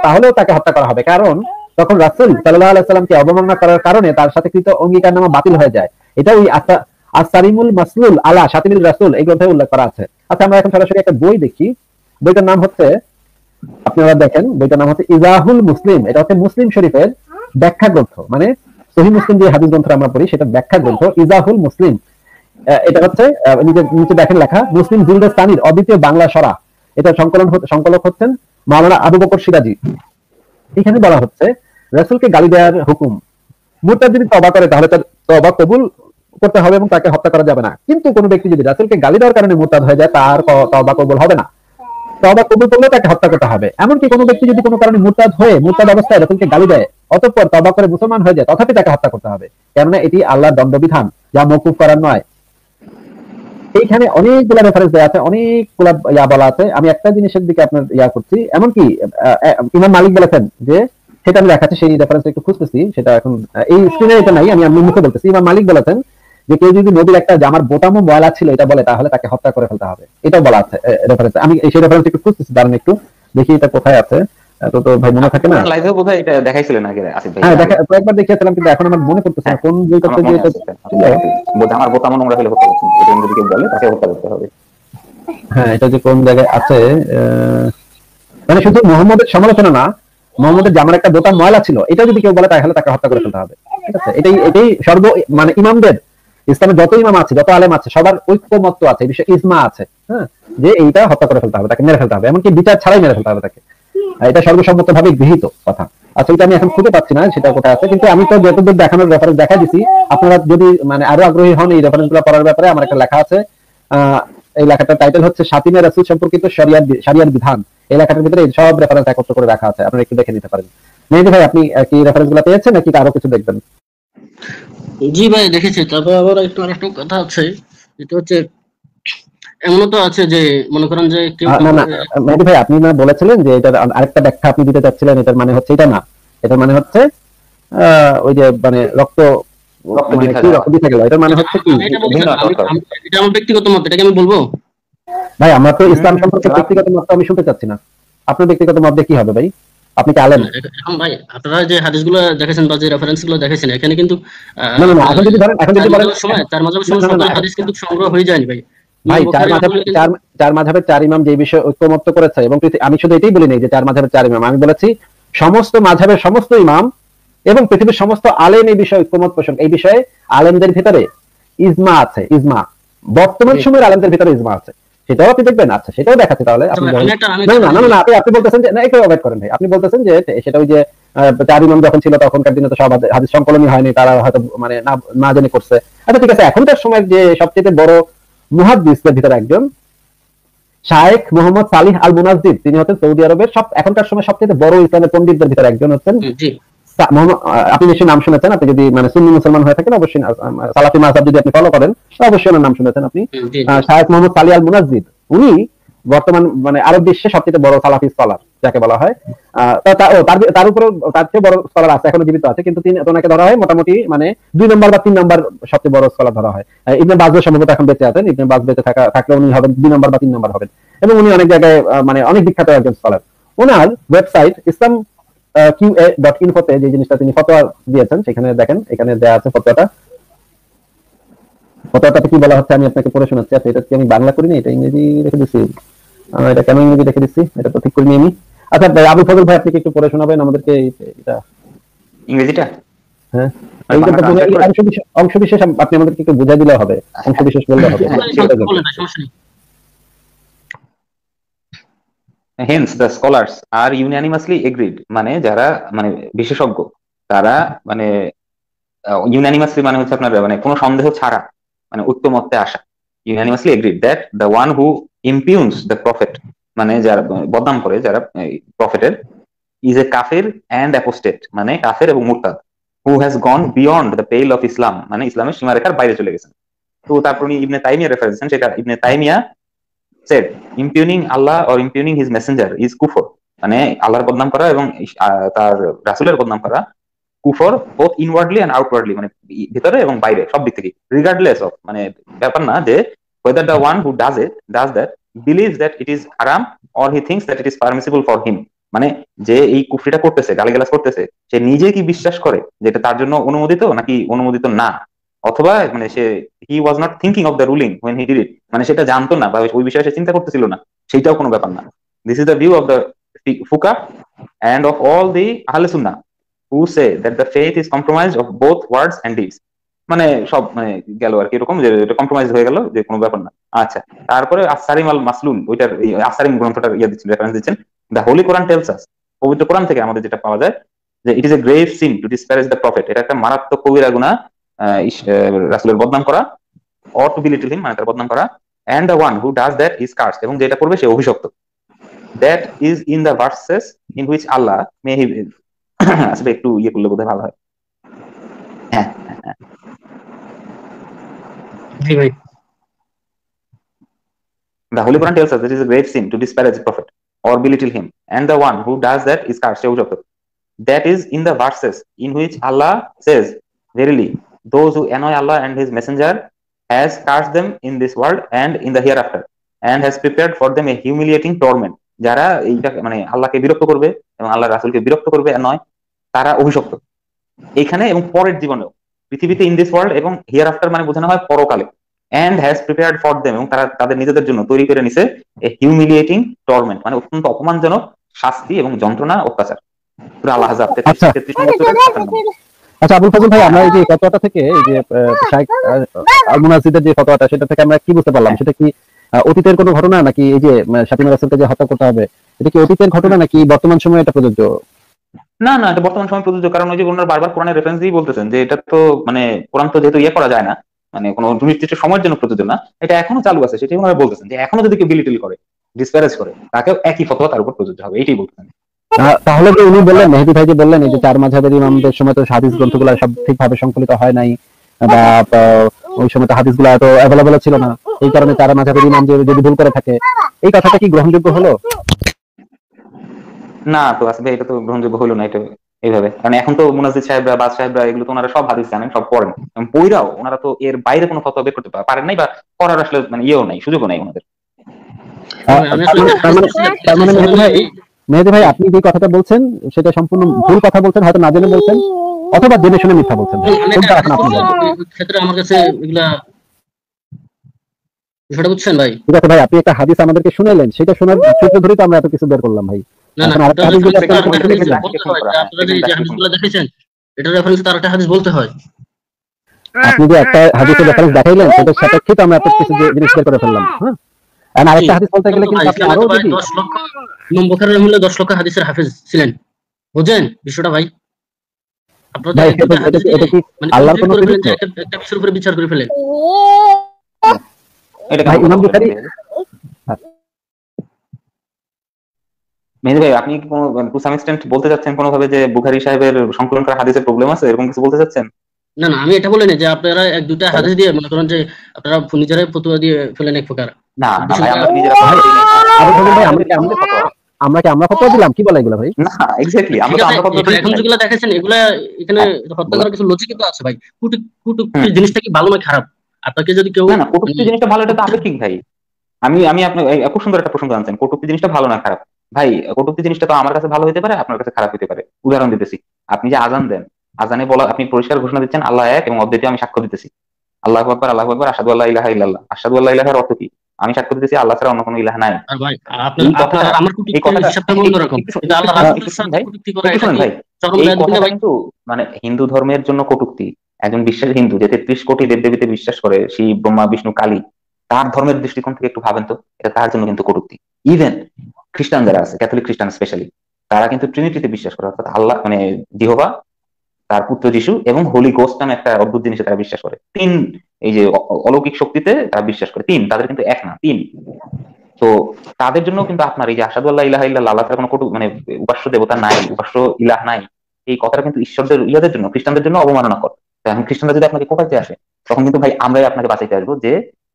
তাহলেও তাকে হত্যা করা হবে, কারণ তখন রাসূল সাল্লাল্লাহু আলাইহি ওয়াসাল্লামকে অবমাননা করার কারণে তার সাথে কৃত অঙ্গীকারনামা বাতিল হয়ে যায়। এটা ওই আসারিমুল মাসলুল আলা শাতিমিল রাসূল এই গ্রন্থে উল্লেখ করা আছে। আচ্ছা, আমরা এখন সরাসরি একটা বই দেখি। বইটার নাম হচ্ছে, আপনারা দেখেন, বইটার নাম হচ্ছে ইজাহুল মুসলিম। এটা হচ্ছে মুসলিম শরীফের ব্যাখ্যা গ্রন্থ, মানে সহিহ মুসলিম যে হাদিস গ্রন্থ আমরা পড়ি সেটা ব্যাখ্যা গ্রন্থ ইজাহুল মুসলিম। এটা হচ্ছে নিচে দেখেন লেখা মুসলিম জিলদাস্তানির অদ্বিতীয় বাংলা সরা। এটা সংকলক হচ্ছেন মাওলানা আবু বকর সিরাজি। এখানে বলা হচ্ছে রাসূলকে গালি দেওয়ার হুকুম, মুরতাদ যদি তওবা করে তাহলে তার তওবা কবুল করতে হবে এবং তাকে হত্যা করা যাবে না, কিন্তু কোনো ব্যক্তি যদি রাসূলকে গালি দেওয়ার কারণে মুরতাদ হয়ে যায় তার তওবা কবুল হবে না। তওবা কবুল করলে তাকে হত্যা করতে হবে। এমনকি কোনো ব্যক্তি যদি কোনো কারণে মুরতাদ অবস্থায় রাসূলকে গালি দেয়, অতঃপর তওবা করে মুসলমান হয়ে যায়, তথাপি তাকে হত্যা করতে হবে, কেননা এটি আল্লাহর দণ্ডবিধান, যা মওকুফ করার নয়। এইখানে অনেকগুলা রেফারেন্স দেওয়া আছে, অনেকগুলা বলা আছে। আমি একটা জিনিসের দিকে আপনার করছি, এমনকি ইমাম মালিক বলেছেন যে, সেটা আমি দেখাচ্ছি, সেই রেফারেন্স একটু খুঁজতেছি, সেটা এখন এই স্ক্রিনে এটা নাই, আমি মুখে বলতেছি। ইমাম মালিক বলেছেন যে কেউ যদি নবীর একটা জামার বোতামও ময়লা ছিল এটা বলে, তাহলে তাকে হত্যা করে ফেলতে হবে। এটাও বলা আছে রেফারেন্স। আমি সেই রেফারেন্স একটু খুঁজতেছি, দাঁড়ান একটু দেখি এটা কোথায় আছে। তো ভাই মনে থাকে না, লাইভে বোধহয় এটা দেখাইছিলেন আগে আসিফ ভাই। হ্যাঁ কয়েকবার দেখিয়েছিলাম, কিন্তু এখন আমার মনে পড়তেছে না কোন বইটাতে যে এটা আমার বোতাম নোংরা ফেলে হত্যা করতে, এটা যদি কেউ বলে তাকে হত্যা করতে হবে। হ্যাঁ এটা যে কোন জায়গায় আছে, মানে শুধু মুহাম্মদের সমালোচনা না, মুহাম্মদের জামার একটা বোতাম ময়লা ছিল এটা যদি কেউ বলে, তাহলে তাকে হত্যা করে ফেলতে হবে। ঠিক আছে, এটাই মানে ইমামদের, ইসলামের যত ইমাম আছে, যত আলেম আছে, সবার ঐক্যমত্য আছে, এই বিষয়ে ইজমা আছে, হ্যাঁ, যে এইটা হত্যা করে ফেলতে হবে, তাকে মেরে ফেলতে হবে, এমনকি বিচার ছাড়াই মেরে ফেলতে হবে তাকে। এটা সর্বসম্মত ভাবে গৃহীত কথা। আচ্ছা, এটা আমি এখন খুঁজে পাচ্ছি না সেটা কোথায় আছে, কিন্তু আমি তো যতদূর দেখানোর রেফারেন্স দেখা দিছি। আপনারা যদি মানে আরো আগ্রহী হন এই রেফারেন্স গুলো পড়ার ব্যাপারে, আমার একটা লেখা আছে, এই লেখাটার টাইটেল হচ্ছে শাতিমে রাসূল সম্পর্কিত শরিয়ার বিধান। এই লেখাটার ভিতরে এই সব রেফারেন্স একত্র করে রাখা আছে, আপনারা একটু দেখে নিতে পারেন। মেহেদী ভাই, আপনি কি রেফারেন্স গুলো পেয়েছেন নাকি আরো কিছু দেখবেন? জি ভাই দেখেছি। তারপর আবার আরেকটা কথা আছে, যেটা হচ্ছে এমনও তো আছে যে মনে করেন যে কেউ না না মেহেদী ভাই, আপনি না বলেছিলেন যে এটার আরেকটা ব্যাখ্যা আপনি দিতে চাচ্ছিলেন, এটার মানে হচ্ছে এটা না, এটার মানে হচ্ছে ওই যে মানে রক্ত দিতে গেল, এটার মানে হচ্ছে কি? এটা আমার ব্যক্তিগত মত, এটাকে আমি বলবো? ভাই আমরা তো ইসলাম সম্পর্কে ব্যক্তিগত মত আমি শুনতে চাচ্ছি না, আপনার ব্যক্তিগত মত দিয়ে কি হবে ভাই? আপনি কি আলেম? এখন ভাই আপনারা যে হাদিসগুলো দেখেছেন বা যে রেফারেন্সগুলো দেখেছেন, এখানে কিন্তু না না এখন যদি বলেন সময় তার মাঝাবের সময় সকল হাদিস কিন্তু সংগ্রহ হয়ে যায়নি ভাই। ভাই চার মাযহাবের চার ইমাম যে বিষয়ে ঐক্যমত্য করেছে, এবং আমি শুধু এটাই বলি নাই যে চার মাযহাবের চার ইমাম, আমি বলেছি সমস্ত মাযহাবের সমস্ত ইমাম এবং পৃথিবীর সমস্ত আলেম এই বিষয়ে ঐক্যমত পোষণ। এই বিষয়ে আলেমদের ভিতরে ইজমা আছে, ইজমা বর্তমান সময়ের আলেমদের ভিতরে ইজমা আছে, সেটাও আপনি দেখবেন। আচ্ছা, সেটাও দেখাচ্ছে। তাহলে আপনি না আপনি বলতেছেন যে না, একটু অ্যাভয়েড করেন ভাই। আপনি বলতেছেন যে সেটা ওই যে চার ইমাম যখন ছিল তখনকার দিনে তো সব হাদিস সংকলনই হয়নি, তারা হয়তো মানে না জেনে করছে। আচ্ছা ঠিক আছে, এখনকার সময়ের যে সবচেয়ে বড় মুহাদ্দিসদের ভিতরে একজন শায়েখ মোহাম্মদ সালিহ আল মুনাজ্জিদ, তিনি হচ্ছেন সৌদি আরবের এখনকার সময় সবচেয়ে বড় ইসলামের পণ্ডিতদের ভিতরে একজন হচ্ছেন। আপনি নিশ্চয়ই নাম শুনেছেন, আপনি যদি মানে সুন্নি মুসলমান হয়ে থাকেন অবশ্যই, সালাফি মাযহাব যদি আপনি ফলো করেন অবশ্যই ওনার নাম শুনেছেন আপনি। শায়েখ মোহাম্মদ সালিহ আল মুনাজ্জিদ, উনি বর্তমান মানে আরব বিশ্বে সবচেয়ে বড় সালাফি স্কলার যাকে বলা হয়। তার উপর তার চেয়ে বড় স্কলার আছে, এখনো জীবিত আছে, কিন্তু ওনাকে ধরা হয় মোটামুটি মানে 2 নম্বর বা 3 নম্বর সবচেয়ে বড় স্কলার ধরা হয়। ইবনে বাজ সম্ভবত এখন বেঁচে আছেন, ইবনে বাজ বেঁচে থাকলে উনি হবেন 2 নম্বর বা 3 নম্বর হবেন, এবং উনি অনেক জায়গায় মানে অনেক বিখ্যাত একজন স্কলার। ওনার ওয়েবসাইট ইসলাম QA.info তে যে জিনিসটা তিনি ফতোয়া দিয়েছেন, সেখানে দেখেন, এখানে দেয়া আছে ফতোয়াটাতে কি বলা হচ্ছে, আমি আপনাকে পড়ে শোনাচ্ছি। আচ্ছা, এটা কি আমি বাংলা করিনি, এটা ইংরেজি রেখে দিচ্ছি, এটা কেন ইংরেজি রেখে দিচ্ছি, এটা তো ঠিক করিনি আমি। আচ্ছা ভাই আবুল ফজল ভাই, আপনি কি একটু পড়ে শোনাবেন আমাদেরকে এটা ইংরেজিটা? হ্যাঁ, অংশ বিশেষ আপনি আমাদেরকে একটু বুঝাই দিলে হবে, অংশ বিশেষ বললে হবে। Hence the scholars are unanimously agreed, মানে যারা মানে বিশেষজ্ঞ তারা মানে unanimously মানে হচ্ছে আপনার মানে কোনো সন্দেহ ছাড়া মানে ঐক্যমত্যে আসা, unanimously agreed that the one who impugns the prophet, মানে যারা বদনাম করে, যারা প্রফেটের, is a kafir and apostate, মানে কাফের এবং মুরতাদ, who has gone beyond the pale of Islam, মানে ইসলামের সীমারেখার বাইরে চলে গেছেন। তো তারপর উনি ইবনে তাইমিয়া রেফারেন্স দেন, সেটা ইবনে তাইমিয়া said impugning Allah or impugning his messenger is kufr, মানে আল্লাহর বদনাম করা এবং তার রাসূলের বদনাম করা কুফর, both inwardly and outwardly, মানে ভিতরে এবং বাইরে সব দিক থেকে, regardless of, মানে ব্যাপার না যে whether the one who does that believes that it is haram or he thinks that it is permissible for him, মানে যে এই কুফরিটা করতেছে, গালিগালাজ করতেছে, সে নিজে কি বিশ্বাস করে যে এটা তার জন্য অনুমোদিত নাকি অনুমোদিত না, অথবা মানে সে he was not thinking of the ruling when he did it, মানে সেটা জানতো না বা ওই বিষয়ে সে চিন্তা করতেছিল না, সেটাও কোনো ব্যাপার না। This is the view of the fuqaha and of all the ahle sunnah who say that the faith is compromised of both words and deeds, মানে সব মানে গেল আর কি, এরকম যে এটা কম্প্রোমাইজ হয়ে গেল, যে কোনো ব্যাপার না। আচ্ছা, তারপরে আসারিম আল মাসলুল, ওইটার আসারিম গ্রন্থটার দিচ্ছেন, রেফারেন্স দিচ্ছেন, the holy Quran tells us, পবিত্র কোরআন থেকে আমাদের যেটা পাওয়া যায় যে it is a grave sin to disparage the prophet, এটা একটা মারাত্মক কবিরা গুনাহ রাসূলের বদনাম করা, অর টু বিলিটল হিম, মানে তার বদনাম করা, and the one who does that is cursed, এবং যেটা করবে সে অভিশপ্ত। that is in the verses in which Allah may he আসলে একটু ইয়ে করলে বোধহয় ভালো হয়। হ্যাঁ জি ভাই। The Holy Quran tells us that it is a grave sin to disparage the Prophet or belittle him, and the one who does that is cursed. That is in the verses in which Allah says, verily, those who annoy Allah and His Messenger has cursed them in this world and in the hereafter, and has prepared for them a humiliating torment. যারা এইটা মানে আল্লাহকে বিরক্ত করবে এবং আল্লাহ রাসূলকে বিরক্ত করবে নয়, তারা অভিশপ্ত এখানে এবং পরের জীবনেও, পৃথিবীতে ইন দিস ওয়ার্ল্ড এবং হিয়ারআফটার মানে বোঝানো হয় পরকালে। and has prepared for them এবং তারা তাদের নিজেদের জন্য তৈরি করে নিছে a humiliating torment মানে অত্যন্ত অপমানজনক শাস্তি এবং যন্ত্রণা অত্যাচার। সূরা আল আহজাব 33 নম্বর সূরা। আচ্ছা আবুল ফাজল ভাই, আমরা এই যে ফতোয়াটা থেকে এই যে শাইখ আল মুনাজিদের যে ফতোয়াটা, সেটা থেকে আমরা কি বুঝতে পারলাম? সেটা কি অতীতের কোনো ঘটনা, নাকি এই যে ফাতিমা রাসূলকে যে হত্যা করতে হবে, এটা কি অতীতের ঘটনা নাকি বর্তমান সময়ে এটা প্রযোজ্য? না না, এটা বর্তমান সময় প্রযোজ্য, কারণ ওই যে ওনারা বারবার কোরআনের রেফারেন্স দিয়ে বলতেছেন যে এটা তো মানে কোরআন তো যেহেতু ইয়ে করা যায় না, মানে কোনো নির্দিষ্ট সময়ের জন্য প্রযোজ্য না, এটা এখনো চালু আছে। সেটাই ওনারা বলতেছেন যে এখনো যদি কেউ বিলিটিল করে, ডিসপ্যারেজ করে, তাকেও একই ফতোয়া তার উপর প্রযোজ্য হবে, এইটাই বলতেছেন। তাহলে যে উনি বললেন, মেহেদী ভাই যে বললেন এই যে চার মাযহাবের ইমামদের সময় তো হাদিস গ্রন্থগুলো সব ঠিকভাবে সংকলিত হয় নাই, বা ওই সময় তো হাদিসগুলো এত অ্যাভেলেবল ছিল না, এই কারণে চার মাযহাবের ইমাম যদি ভুল করে থাকে, এই কথাটা কি গ্রহণযোগ্য হলো? না তো আসলে এটা তো গ্রহণযোগ্য হলো না এটা এইভাবে, কারণ এখন তো মুনাজ্জিদ সাহেবরা, বাদ সাহেবরা, এগুলো তো ওনারা সব হাদিস জানেন, সব পড়েন, বইরাও ওনারা তো এর বাইরে কোনো ফতোয়া বের করতে পারেন নাই, বা করার আসলে মানে ইয়েও নাই, সুযোগও নাই ওনাদের। মেহেদী ভাই, আপনি যে কথাটা বলছেন সেটা সম্পূর্ণ ভুল কথা বলছেন, হয়তো না জেনে বলছেন অথবা জেনে শুনে মিথ্যা বলছেন। ক্ষেত্রে আমার কাছে এগুলা বিষয়টা বুঝছেন ভাই? ঠিক আছে ভাই, আপনি একটা হাদিস আমাদেরকে শুনাইলেন, সেটা শোনার সূত্র ধরেই তো আমরা এত কিছু বের করলাম ভাই। না না, আপনারা যে হাদিসগুলো দেখেছেন, এটা রেফারেন্স তার একটা হাদিস বলতে হয়। আপনি যে একটা হাদিসের রেফারেন্স দেখাইলেন, সেটার সাপেক্ষে তো আমরা এত কিছু জিনিস বের করে ফেললাম। হ্যাঁ, আর আরেকটা হাদিস বলতে গেলে কিন্তু আপনি আরো 10 লক্ষ ইমাম বুখারী রাহিমাহুল্লাহ 10 লক্ষ হাদিসের হাফেজ ছিলেন, বুঝেন বিষয়টা ভাই? আপনারা এটা কি আল্লাহর কোন একটা বিষয়ের উপরে বিচার করে ফেলেন? এটা ভাই ইমাম বুখারী, মেহেদী ভাই আপনি কি কোনো টু সাম এক্সটেন্ট বলতে যাচ্ছেন কোনো ভাবে যে বুখারী সাহেবের সংকলন করা হাদিসের প্রবলেম আছে, এরকম কিছু বলতে যাচ্ছেন? না না, আমি এটা বলিনি যে আপনারা এক দুইটা হাদিস দিয়ে মনে করেন যে আপনারা নিজেরাই ফতোয়া দিয়ে ফেলেন এক প্রকার। না না ভাই, আমরা নিজেরা আমরা ফতোয়া দিলাম, কি বলে এগুলো ভাই? না এক্স্যাক্টলি, আমরা ফতোয়া দিই। এখন যেগুলো দেখাচ্ছেন এগুলা এখানে হত্যা করার কিছু লজিক তো আছে ভাই। কুটুক্তি জিনিসটা কি ভালো না খারাপ? আপনাকে যদি কেউ না কটূক্তি জিনিসটা ভালো, এটা তো আপেক্ষিক ভাই। আমি আপনি খুব সুন্দর একটা প্রসঙ্গ আনছেন, কটূক্তি জিনিসটা ভালো না খারাপ। ভাই কটূক্তি জিনিসটা তো আমার কাছে ভালো হতে পারে, আপনার কাছে খারাপ হতে পারে। উদাহরণ দিতেছি, আপনি যে আযান দেন, আযানে বলা আপনি পরিষ্কার ঘোষণা দিচ্ছেন আল্লাহ এক এবং অদ্বিতীয়, আমি সাক্ষ্য দিতেছি আল্লাহু আকবার, আল্লাহু আকবার, আশহাদু আল্লা ইলাহা ইল্লাল্লাহ। আশহাদু আল্লা ইলাহার অর্থ কি? আমি সাক্ষ্য দিতেছি আল্লাহ ছাড়া অন্য কোনো ইলাহ নাই। আর ভাই আপনার আমার কটূক্তির হিসাবটা অন্যরকম, কিন্তু আল্লাহ রাসূলের সাথে কটূক্তি করা এটা ভাই কিন্তু মানে হিন্দু ধর্মের জন্য কটূক্তি, একজন বিশ্বাসী হিন্দু যে 33 কোটি দেবদেবীতে বিশ্বাস করে, শিব, ব্রহ্মা, বিষ্ণু, কালী, তার ধর্মের দৃষ্টিকোণ থেকে একটু ভাবেন তো, এটা তার জন্য কিন্তু কটূক্তি। ইভেন খ্রিস্টান যারা আছে, ক্যাথলিক খ্রিস্টান স্পেশালি, তারা কিন্তু ট্রিনিটিতে বিশ্বাস করে, অর্থাৎ আল্লাহ মানে জিহোবা, তার পুত্র যিশু এবং হোলি গোস্ট নামে একটা অদ্ভুত জিনিসে তারা বিশ্বাস করে। তিন, এই যে অলৌকিক শক্তিতে তারা বিশ্বাস করে, তিন, তাদের কিন্তু এক না, তিন। তো তাদের জন্য কিন্তু আপনার এই যে আশহাদু আল্লা ইলাহা ইল্লাল্লাহ, আল্লাহ ছাড়া কোনো মানে উপাস্য দেবতা নাই, উপাস্য ইলাহ নাই, এই কথাটা কিন্তু ঈশ্বরদের ইয়াদের জন্য, খ্রিস্টানদের জন্য অবমাননাকর। এখন খ্রিস্টানরা যদি আপনাকে কোপাইতে আসে, তখন কিন্তু ভাই আমরাই আপনাকে বাঁচাইতে আসবো, যে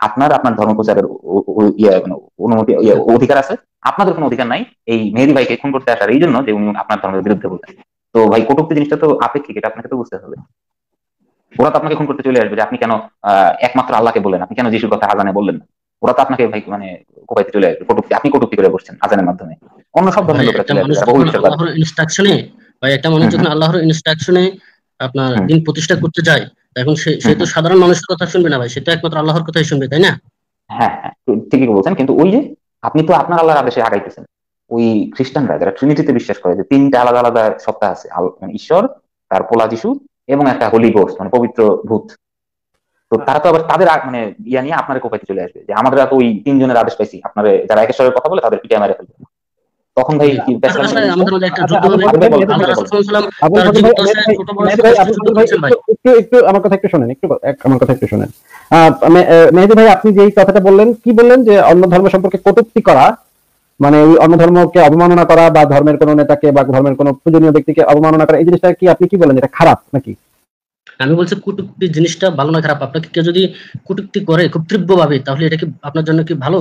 আপনার ধর্ম প্রচারের অনুমতি অধিকার আছে, আপনাদের কোনো অধিকার নাই এই মেহেদী ভাইকে খুন করতে আসার, এই জন্য যে উনি আপনার ধর্মের বিরুদ্ধে বলতেন। তো ভাই কটূক্তি জিনিসটা তো আপেক্ষিক, এটা আপনাকে তো বুঝতে হবে। ওরা তো আপনাকে খুন করতে চলে আসবে যে আপনি কেন একমাত্র আল্লাহকে বললেন, আপনি কেন যিশুর কথা আযানে বললেন না। ওরা তো আপনাকে ভাই মানে কোপাইতে চলে আসবে, কটূক্তি, আপনি কটূক্তি করে বসছেন আযানের মাধ্যমে, অন্য সব ধর্মের লোকেরা চলে আসবে। আল্লাহর ইনস্ট্রাকশনে ভাই, একটা মানুষ যখন আল্লাহর ইনস্ট্রাকশনে আপনার দিন প্রতিষ্ঠা করতে যায়, এখন সে তো সাধারণ মানুষের কথা শুনবে না ভাই, সে তো একমাত্র আল্লাহর কথাই শুনবে, তাই না? হ্যাঁ হ্যাঁ, ঠিকই বলছেন, কিন্তু ওই যে আপনি তো আপনার আল্লাহর আদেশে আগাইতেছেন। ওই খ্রিস্টানরা যারা ট্রিনিটিতে বিশ্বাস করে, যে তিনটা আলাদা আলাদা সত্তা আছে, মানে ঈশ্বর, তার পোলা যিশু এবং একটা হোলি গোস্ট মানে পবিত্র ভূত, তো তারা তো আবার তাদের মানে ইয়া নিয়ে আপনার কোপাইতে চলে আসবে যে আমাদের তো ওই তিনজনের আদেশ পাইছি, আপনার যারা এক ঈশ্বরের কথা বলে তাদের পিটিয়ে মেরে ফেলবে। তখন ভাই একটু আমার কথা একটু শোনেন, মেহেদী ভাই আপনি যে কথাটা বললেন, কি বললেন যে অন্য ধর্ম সম্পর্কে কটূক্তি করা, মানে এই অন্য ধর্মকে অবমাননা করা বা ধর্মের কোনো নেতাকে বা ধর্মের কোনো পূজনীয় ব্যক্তিকে অবমাননা করা, এই জিনিসটা কি আপনি কি বলেন, এটা খারাপ নাকি? আমি বলছি কটূক্তি জিনিসটা ভালো না খারাপ? আপনাকে কেউ যদি কটূক্তি করে খুব তীব্রভাবে, তাহলে এটা কি আপনার জন্য কি ভালো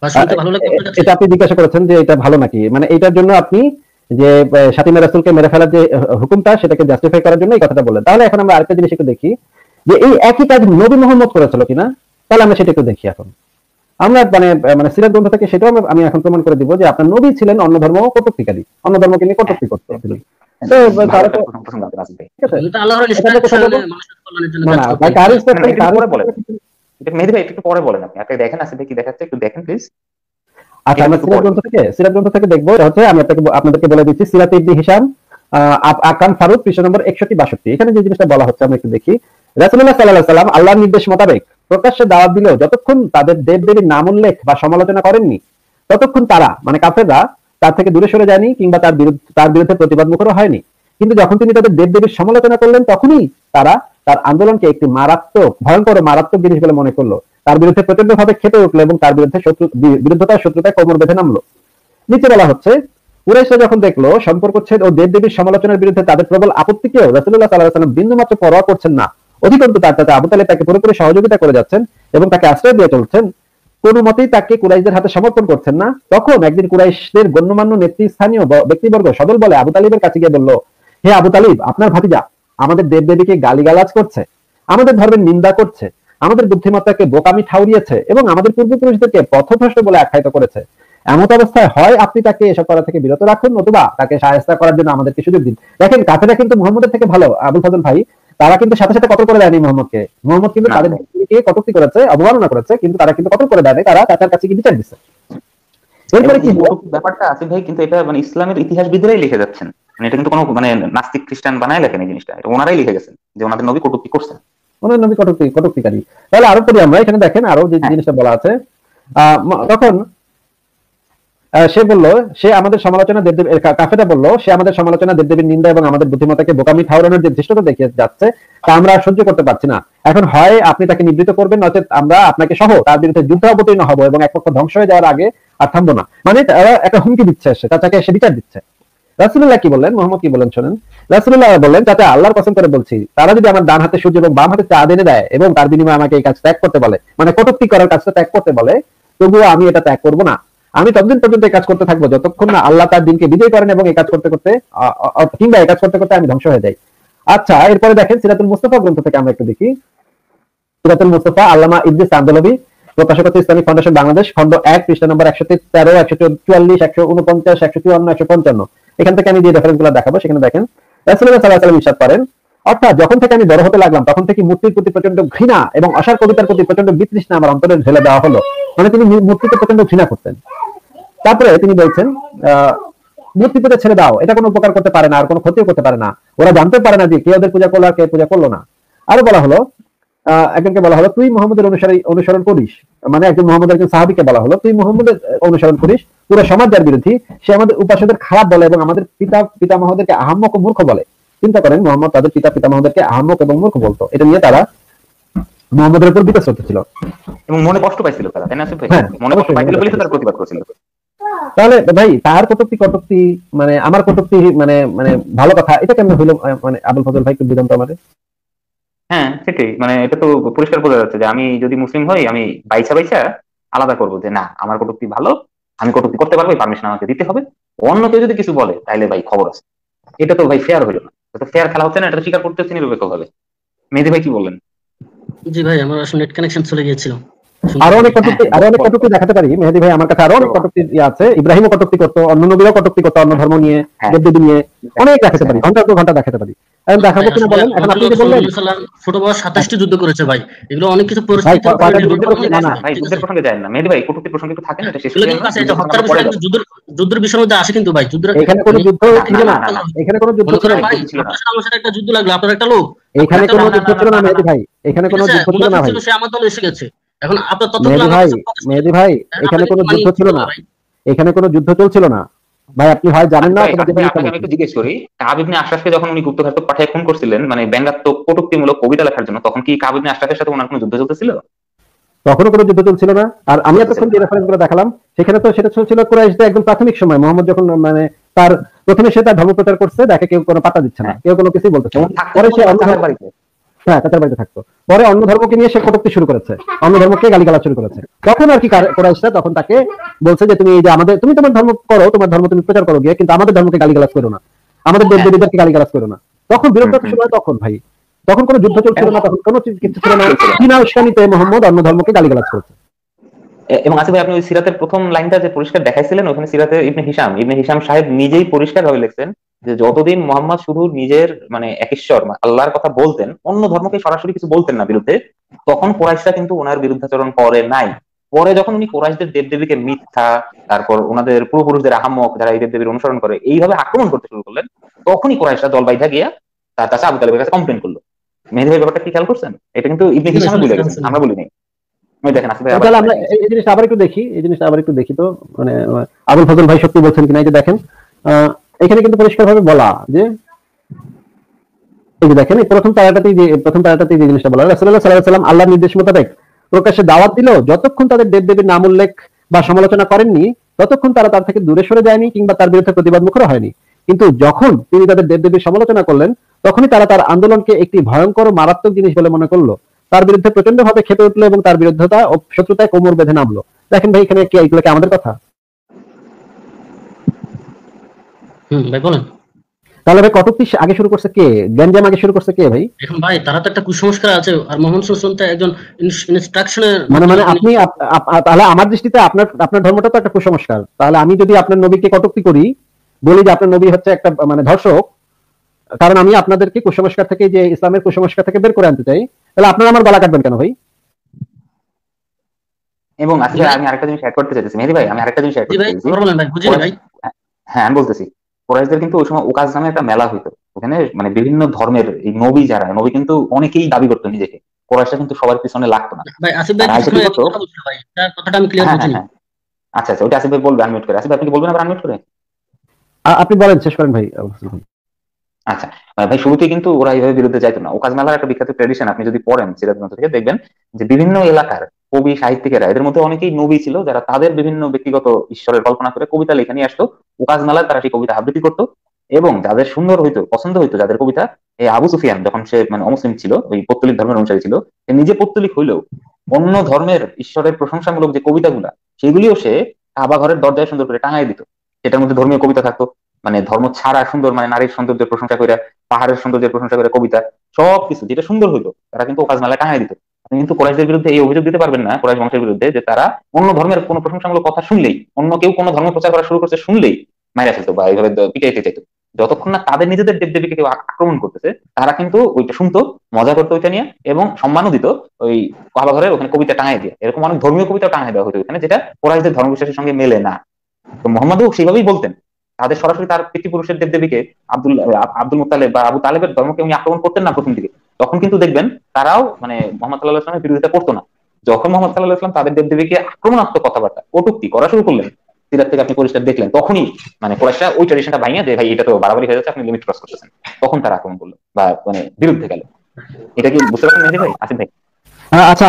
বা শুনতে ভালো লাগবে আপনার কাছে? এটা আপনি জিজ্ঞাসা করেছেন যে এটা ভালো নাকি, মানে এইটার জন্য আপনি যে ফাতিমা রাসূলকে মেরে ফেলার যে হুকুমটা, সেটাকে জাস্টিফাই করার জন্য এই কথাটা বললেন। তাহলে এখন আমরা আরেকটা জিনিস একটু দেখি যে এই একই কাজ নবী মুহাম্মদ করেছিল কিনা, তাহলে আমরা সেটা একটু দেখি। এখন আমরা মানে মানে সিরাত গ্রন্থ থেকে সেটাও আমি এখন প্রমাণ করে দিব যে আপনার নবী ছিলেন অন্য ধর্ম কটূক্তিকারী, অন্য ধর্মকে নিয়ে কটূক্তি করতেন। তো তারা তো ঠিক আছে, এটা আল্লাহর এটা নিয়ে কথা বলবো মানুষের কল্যাণের জন্য না কাজ না করতে ভাই, পরে বলেন। এটা মেহেদী ভাই একটু পরে বলেন, আপনি দেখেন আসিফ ভাই কি দেখাচ্ছে, একটু দেখেন প্লিজ। আচ্ছা, আমরা সিরাত গ্রন্থ থেকে দেখবো। এটা হচ্ছে আমি আপনাদেরকে বলে দিচ্ছি, সিরাত ইবনে হিশাম আকান ফারুক পৃষ্ঠা নম্বর 61-62। এখানে যে জিনিসটা বলা হচ্ছে আমরা একটু দেখি। রাসূলুল্লাহ সাল্লাল্লাহু আলাইহি ওয়াসাল্লাম আল্লাহর নির্দেশ মোতাবেক প্রকাশ্যে দাওয়াত দিলেও যতক্ষণ তাদের দেবদেবীর নাম উল্লেখ বা সমালোচনা করেননি, ততক্ষণ তারা মানে কাফেররা তার থেকে দূরে সরে যায়নি কিংবা তার বিরুদ্ধে প্রতিবাদ মুখরও হয়নি। কিন্তু যখন তিনি তাদের দেবদেবীর সমালোচনা করলেন, তখনই তারা তার আন্দোলনকে একটি ভয়ঙ্কর মারাত্মক জিনিস বলে মনে করলো, তার বিরুদ্ধে প্রচন্ডভাবে খেপে উঠলো এবং তার বিরুদ্ধতার শত্রুতায় কোমর বেঁধে নামলো। নিচে বলা হচ্ছে, কুরাইশরা যখন দেখলো সম্পর্কচ্ছেদ ও দেবদেবীর সমালোচনার বিরুদ্ধে তাদের প্রবল আপত্তিকেও রাসূলুল্লাহ সাল্লাল্লাহু আলাইহি ওয়াসাল্লাম বিন্দুমাত্র পরোয়া করছেন না, অধিকন্তু তার চাচা আবু তালিব তাকে পুরোপুরি সহযোগিতা করে যাচ্ছেন এবং তাকে আশ্রয় দিয়ে চলছেন, কোনো মতেই তাকে কুরাইশদের হাতে সমর্পণ করছেন না, তখন একদিন কুরাইশদের গণ্যমান্য নেতৃস্থানীয় ব্যক্তিবর্গ সদল বলে আবু তালিবের কাছে গিয়ে বলল, হে আবু তালিব, আপনার ভাতিজা আমাদের দেবদেবীকে গালিগালাজ করছে, আমাদের ধর্মের নিন্দা করছে, আমাদের বুদ্ধিমত্তাকে বোকামি ঠাউরিয়েছে এবং আমাদের পূর্বপুরুষদেরকে পথভ্রষ্ট বলে আখ্যায়িত করেছে। এমত অবস্থায় হয় আপনি তাকে এসব করা থেকে বিরত রাখুন, নতুবা তাকে সাহায্য করার জন্য আমাদেরকে সুযোগ দিন। দেখেন, কাফেররা কিন্তু মুহাম্মদের থেকে ভালো। আবুল ফাজল ভাই, তারা কিন্তু সাথে সাথে কতল করে দেয়নি মুহাম্মদকে। মুহাম্মদ কিন্তু তাদের দিকে কটূক্তি করেছে, অবমাননা করেছে, কিন্তু তারা কিন্তু কতল করে দেয়নি, তারা চাচার কাছে গিয়ে বিচার দিচ্ছে। এরপরে কি ব্যাপারটা আসিফ ভাই, কিন্তু এটা মানে ইসলামের ইতিহাসবিদরাই লিখে যাচ্ছেন, মানে এটা কিন্তু কোনো মানে নাস্তিক খ্রিস্টান বানায় লেখেন, এই জিনিসটা এটা ওনারাই লিখে গেছেন যে ওনাদের নবী কটূক্তি করছেন, ওনার নবী কটূক্তিকারী। তাহলে আরো করি আমরা, এখানে দেখেন আরো যে জিনিসটা বলা আছে। তখন সে বলল, সে আমাদের সমালোচনা কাফেররা বলল, সে আমাদের সমালোচনা দেবদেবীর নিন্দা এবং আমাদের বুদ্ধিমত্তাকে বোকামি ঠাউরানোর যে ধৃষ্টতা দেখিয়ে যাচ্ছে, তা আমরা সহ্য করতে পারছি না। এখন হয় আপনি তাকে নিবৃত্ত করবেন, নচেত আমরা আপনাকে সহ তার বিরুদ্ধে যুদ্ধে অবতীর্ণ হবো এবং এক পক্ষ ধ্বংস হয়ে যাওয়ার আগে আর থামবো না। মানে তারা একটা হুমকি দিচ্ছে, তাকে সে বিচার দিচ্ছে। রাসূলুল্লাহ কি বললেন, মুহাম্মদ কি বলেন শোনেন। রাসূলুল্লাহ বললেন, চাচা আল্লাহর কসম করে বলছি, তারা যদি আমার ডান হাতে সূর্য এবং বাম হাতে চাঁদ এনে দেয় এবং তার বিনিময়ে আমাকে এই কাজ ত্যাগ করতে বলে, মানে কটূক্তি করার কাজটা ত্যাগ করতে বলে, তবুও আমি এটা ত্যাগ করবো না। আমি ততদিন পর্যন্ত এই কাজ করতে থাকবো যতক্ষণ না আল্লাহ তার দিনকে বিজয় করেন এবং এই কাজ করতে করতে কিংবা এই কাজ করতে করতে আমি ধ্বংস হয়ে যাই। আচ্ছা, এরপরে দেখেন সিরাতুল মুস্তাফা গ্রন্থ থেকে আমরা একটু দেখি। সিরাতুল মুস্তাফা, আল্লামা ইদ্রিস আন্দলবি, প্রকাশক ইসলামিক ফাউন্ডেশন বাংলাদেশ, খণ্ড 1, পৃষ্ঠা নম্বর 113, 144, 149, 154, 155। এখান থেকে আমি যে রেফারেন্স গুলো দেখাবো সেখানে দেখেন রাসূলুল্লাহ সাল্লাল্লাহু আলাইহি ওয়াসাল্লাম ইরশাদ করেন, অর্থাৎ যখন থেকে আমি বড় হতে লাগলাম তখন থেকে মূর্তির প্রতি প্রচন্ড ঘৃণা এবং অসার কবিতার প্রতি প্রচন্ড বিতৃষ্ণা আমার অন্তরে ঢেলে দেওয়া হলো। মানে তিনি মূর্তিকে প্রচন্ড ঘৃণা করতেন। তারপরে তিনি বলছেন, মূর্তি পূজা ছেড়ে দাও, এটা কোনো উপকার করতে পারে না আর কোনো ক্ষতিও করতে পারে না, ওরা জানতে পারে না যে কে ওদের পূজা করলো আর কে পূজা করলো না। আরো বলা হলো, একজনকে বলা হলো তুই মুহাম্মদের অনুসরণ করিস, মানে একজন মুহাম্মদের একজন সাহাবীকে বলা হলো তুই মুহাম্মদের অনুসরণ করিস, পুরো সমাজ যার বিরোধী, সে আমাদের উপাসকদের খারাপ বলে এবং আমাদের পিতামহদেরকে আহাম্মক ও মূর্খ বলে। চিন্তা করেন, মুহাম্মদ তাদের পিতামহদেরকে আহাম্মক এবং মূর্খ বলতো। এটা নিয়ে তারা মুহাম্মদের উপর বিতস্ত ছিল এবং মনে কষ্ট পাইছিল তারা, তাই না আসিফ ভাই? মনে কষ্ট পাইছিল বলেই তো তারা প্রতিবাদ করেছিল। তাহলে ভাই তার কটূক্তি মানে আমার কটূক্তি মানে মানে ভালো কথা, এটা কেমন হইলো? মানে আবুল ফজল ভাই একটু বুঝান তো আমাদের। হ্যাঁ সেটাই, মানে এটা তো পরিষ্কার বোঝা যাচ্ছে যে আমি যদি মুসলিম হই আমি বাইছা আলাদা করবো যে না আমার কটূক্তি ভালো, আমি কটূক্তি করতে পারবো, পারমিশন আমাকে দিতে হবে। অন্য কেউ যদি কিছু বলে তাইলে ভাই খবর আছে। এটা তো ভাই ফেয়ার হইলো না, এটা ফেয়ার খেলা হচ্ছে না, এটা স্বীকার করতে হচ্ছে নিরপেক্ষ ভাবে। মেহেদী ভাই কি বললেন? জি ভাই, আমার আসলে নেট কানেকশন চলে গিয়েছিল। আরো অনেক কটূক্তি দেখাতে পারি মেহেদী ভাই, আমার কাছে আরো অনেক কটূক্তি আছে। ইব্রাহিমও কটূক্তি করতো, অন্য নবীরাও কটূক্তি করতো, অন্য ধর্ম নিয়ে, দেবদেবী নিয়ে অনেক দেখাতে পারি, ঘন্টার পর ঘন্টা দেখাতে পারি। এখন দেখাবো কিনা বলেন? এখন আপনি যে বললেন ছোট বয়স 27টি যুদ্ধ করেছে ভাই, এগুলো অনেক কিছু পরিস্থিতি ভাই যুদ্ধের প্রসঙ্গে যায় না মেহেদী ভাই, কটূক্তির প্রসঙ্গে একটু থাকেন, এটা শেষ করে এটা হত্যার বিষয়, যুদ্ধের বিষয়ের মধ্যে আসে কিন্তু ভাই। এখানে কোনো যুদ্ধ ছিল না, এখানে কোনো যুদ্ধ ছিল না। আমার সাথে একটা যুদ্ধ লাগলো, আপনার একটা লোক, এখানে কোনো যুদ্ধ ছিল না মেহেদী ভাই, এখানে কোনো যুদ্ধ ছিল না ভাই। সে আমার দলে এসে গেছে। এখন আপনার মেহেদী ভাই এখানে কোনো যুদ্ধ ছিল না, এখানে কোনো যুদ্ধ চলছিল না ভাই, আপনি হয় জানেন না। আমি একটু জিজ্ঞেস করি, কাব ইবনে আশরাফকে যখন উনি গুপ্তঘাতক পাঠিয়ে খুন করছিলেন, মানে ব্যঙ্গাত্মক কটূক্তিমূলক কবিতা লেখার জন্য, তখন কি কাব ইবনে আশরাফের সাথে ওনার কোনো যুদ্ধ চলতেছিল? তখনও কোনো যুদ্ধ চলছিল না। আর আমি এতক্ষণ যে রেফারেন্স গুলো দেখালাম সেখানে তো সেটা চলছিল কুরাইশদের একদম প্রাথমিক সময়, মোহাম্মদ যখন মানে তার প্রথমে সে তার ধর্ম প্রচার করছে, দেখে কেউ কোনো পাত্তা দিচ্ছে না, কেউ কোনো কিছুই বলতেছে না, পরে সে অন্য বাড়িতে, হ্যাঁ তাদের বাড়িতে থাকতো, পরে অন্য ধর্মকে নিয়ে সে কটূক্তি শুরু করেছে, অন্য ধর্মকে গালিগালাজ শুরু করেছে। তখন আর কি কুরাইশরা তখন তাকে বলছে যে তুমি এই যে আমাদের, তুমি তোমার ধর্ম করো, তোমার ধর্ম তুমি প্রচার করো গিয়ে, কিন্তু আমাদের ধর্মকে গালিগালাজ করো না, আমাদের দেবদেবীদেরকে গালিগালাজ করো না। তখন বিরোধটা শুরু হয় তখন ভাই, তখন কোনো যুদ্ধ চলছিল না, তখন কোনো কিছু ছিল না, চীনা উস্কানিতে মোহাম্মদ অন্য ধর্মকে গালিগালাজ করেছে। এবং আসিফ ভাই আপনি ওই সিরাতের প্রথম লাইনটা যে পরিষ্কার দেখাইছিলেন, ওখানে সিরাতে ইবনে হিশাম সাহেব নিজেই পরিষ্কার ভাবে লিখছেন যে যতদিন মোহাম্মদ শুধু নিজের মানে একঈশ্বর আল্লাহর কথা বলতেন, অন্য ধর্মকে সরাসরি কিছু বলতেন না বিরুদ্ধে, তখন কুরাইশরা কিন্তু ওনার বিরুদ্ধাচরণ করে নাই। পরে যখন উনি কুরাইশদের দেবদেবীকে মিথ্যা, তারপর ওনাদের পূর্বপুরুষদের আহাম্মক যারা এই দেবদেবীর অনুসরণ করে এইভাবে আক্রমণ করতে শুরু করলেন, তখনই কুরাইশরা দল বাইধা গিয়া তার কাছে আবু তালেবের কাছে কমপ্লেন করলো। মেহেদী ভাই ব্যাপারটা কি খেয়াল করছেন? এটা কিন্তু ইবনে হিশাম বলে গেছেন, আমরা বলিনি। দেখেন আসিফ ভাই আমরা এই জিনিসটা আবার একটু দেখি, এই জিনিসটা আবার একটু দেখি তো, মানে আবুল ফজল ভাই সত্যি বলছেন কিনা। এই যে দেখেন এখানে কিন্তু পরিষ্কার ভাবে বলা যে, এই যে দেখেন প্রথম প্যারাটাতেই যে জিনিসটা বলা, রাসূলুল্লাহ সাল্লাল্লাহু আলাইহি ওয়াসাল্লাম আল্লাহর নির্দেশ মোতাবেক প্রকাশ্যে দাওয়াত দিল, যতক্ষণ তাদের দেবদেবীর নাম উল্লেখ বা সমালোচনা করেননি ততক্ষণ তারা তার থেকে দূরে সরে যায়নি কিংবা তার বিরুদ্ধে প্রতিবাদ মুখর হয়নি। কিন্তু যখন তিনি তাদের দেবদেবীর সমালোচনা করলেন, তখনই তারা তার আন্দোলনকে একটি ভয়ঙ্কর মারাত্মক জিনিস বলে মনে করলো, তার বিরুদ্ধে প্রচন্ড ভাবে খেপে উঠলো এবং তার বিরুদ্ধতা ও শত্রুতায় কোমর বেঁধে নামলো। দেখেন ভাই এখানে কি এগুলো কি আমাদের কথা? ভাই বলেন। তাহলে ভাই কটূক্তি আগে শুরু করছে কে? গ্যাঞ্জাম আগে শুরু করছে কে ভাই? এখন ভাই তারা তো একটা কুসংস্কার আছে, আর মোহাম্মদ সাল্লাল্লাহু আলাইহি ওয়াসাল্লাম একজন ইনস্ট্রাকশনের মানে আপনি তাহলে আমার দৃষ্টিতে আপনার ধর্মটা তো একটা কুসংস্কার। তাহলে আমি যদি আপনার নবীকে কটূক্তি করি, বলি যে আপনার নবী হচ্ছে একটা মানে ধর্ষক, কারণ আমি আপনাদেরকে কুসংস্কার থেকে, যে ইসলামের কুসংস্কার থেকে বের করে আনতে চাই, তাহলে আপনারা আমার গলা কাটবেন কেন ভাই? এবং আসলে আমি আরেকটা জিনিস অ্যাড করতে চাইতেছি মেহেদী ভাই, আমি আরেকটা জিনিস অ্যাড করতে চাইতেছি। বলেন ভাই, বুঝিনি ভাই। হ্যাঁ আমি বলতেছি, কুরাইশদের কিন্তু ওই সময় উকাজ নামে একটা মেলা হইতো, ওখানে মানে বিভিন্ন ধর্মের এই নবী যারা, নবী কিন্তু অনেকেই দাবি করতো নিজেকে, কুরাইশরা কিন্তু সবার পিছনে লাগতো না। ভাই আসিফ ভাই কথা বলছিল ভাই, তার কথাটা আমি ক্লিয়ার বুঝিনি। আচ্ছা আচ্ছা, ওটা আসিফ ভাই বলবে আনমিউট করে। আসিফ ভাই আপনি কি বলবেন আবার আনমিউট করে? আপনি বলেন, শেষ করেন ভাই। আচ্ছা ভাই, শুরুতে কিন্তু ওরা এইভাবে বিরুদ্ধে যাইতো না। উকাজ মেলার একটা বিখ্যাত ট্রেডিশন আপনি যদি পড়েন সিরাত গ্রন্থ থেকে দেখবেন যে বিভিন্ন এলাকার কবি সাহিত্যিকেরা, এদের মধ্যে অনেকেই নবী ছিল যারা তাদের বিভিন্ন ব্যক্তিগত ঈশ্বরের কল্পনা করে কবিতা লেখা নিয়ে আসতো। উকাজ মেলায় তারা সেই কবিতা আবৃত্তি করতো, এবং যাদের সুন্দর হইতো, পছন্দ হইতো যাদের কবিতা, এই আবু সুফিয়ান যখন সে মানে অমুসলিম ছিল, ওই পৌত্তলিক ধর্মের অনুসারী ছিল, সে নিজে পৌত্তলিক হইলেও অন্য ধর্মের ঈশ্বরের প্রশংসামূলক যে কবিতাগুলা সেগুলিও সে কাবা ঘরের দরজায় সুন্দর করে টাঙাই দিত। সেটার মধ্যে ধর্মীয় কবিতা থাকতো, মানে ধর্ম ছাড়া সুন্দর, মানে নারীর সৌন্দর্যের প্রশংসা করে, পাহাড়ের সৌন্দর্যের প্রশংসা করে কবিতা, সবকিছু যেটা সুন্দর হইতো তারা কিন্তু ওকাজ মেলায় টাঙাই দিত। আপনি কিন্তু কুরাইশদের বিরুদ্ধে এই অভিযোগ দিতে পারবেন না, কুরাইশ বংশের বিরুদ্ধে, যে তারা অন্য ধর্মের কোনো প্রশংসামূলক কথা শুনলেই, অন্য কেউ কোনো ধর্ম প্রচার করা শুরু করছে শুনলেই মাইরা ফেলতো বা এইভাবে পিটাইতে চাইতো। যতক্ষণ না তাদের নিজেদের দেবদেবীকে কেউ আক্রমণ করতেছে, তারা কিন্তু ওইটা শুনতো, মজা করতো ওইটা নিয়ে, এবং সম্মানও দিত ওই কাবা ঘরের ওখানে কবিতা টাঙাই দিয়ে। এরকম অনেক ধর্মীয় কবিতা টাঙাই দেওয়া হতো ওখানে, যেটা কুরাইশদের ধর্মবিশ্বাসের সঙ্গে মেলে না। তো মোহাম্মদও সেইভাবেই বলতেন, তাদের সরাসরি তার পিতৃপুরুষের দেবদেবীকে আব্দুল মুত্তালিব বা আবু তালেবের ধর্মকে উনি আক্রমণ করতেন না প্রথম দিকে। তখন কিন্তু দেখবেন তারাও মানে মোহাম্মদ সাল্লাল্লাহু আলাইহি ওয়াসাল্লামের বিরোধিতা করতো না। যখন মোহাম্মদ সাল্লাল্লাহু আলাইহি ওয়াসাল্লাম তাদের দেবদেবীকে আক্রমণাত্মক কথাবার্তা কটূক্তি করা শুরু করলেন, সিরাত থেকে আপনি পরিষ্কার দেখলেন, তখনই মানে কুরাইশরা ওই ট্র্যাডিশনটা ভাঙিয়ে যে ভাই এটা তো বাড়াবাড়ি হয়ে যাচ্ছে, আপনি লিমিট ক্রস করতেছেন, তখন তারা আক্রমণ করলো বা মানে বিরুদ্ধে গেল। এটা কি বুঝতে পারছেন মেহেদী ভাই, আসিফ ভাই? আচ্ছা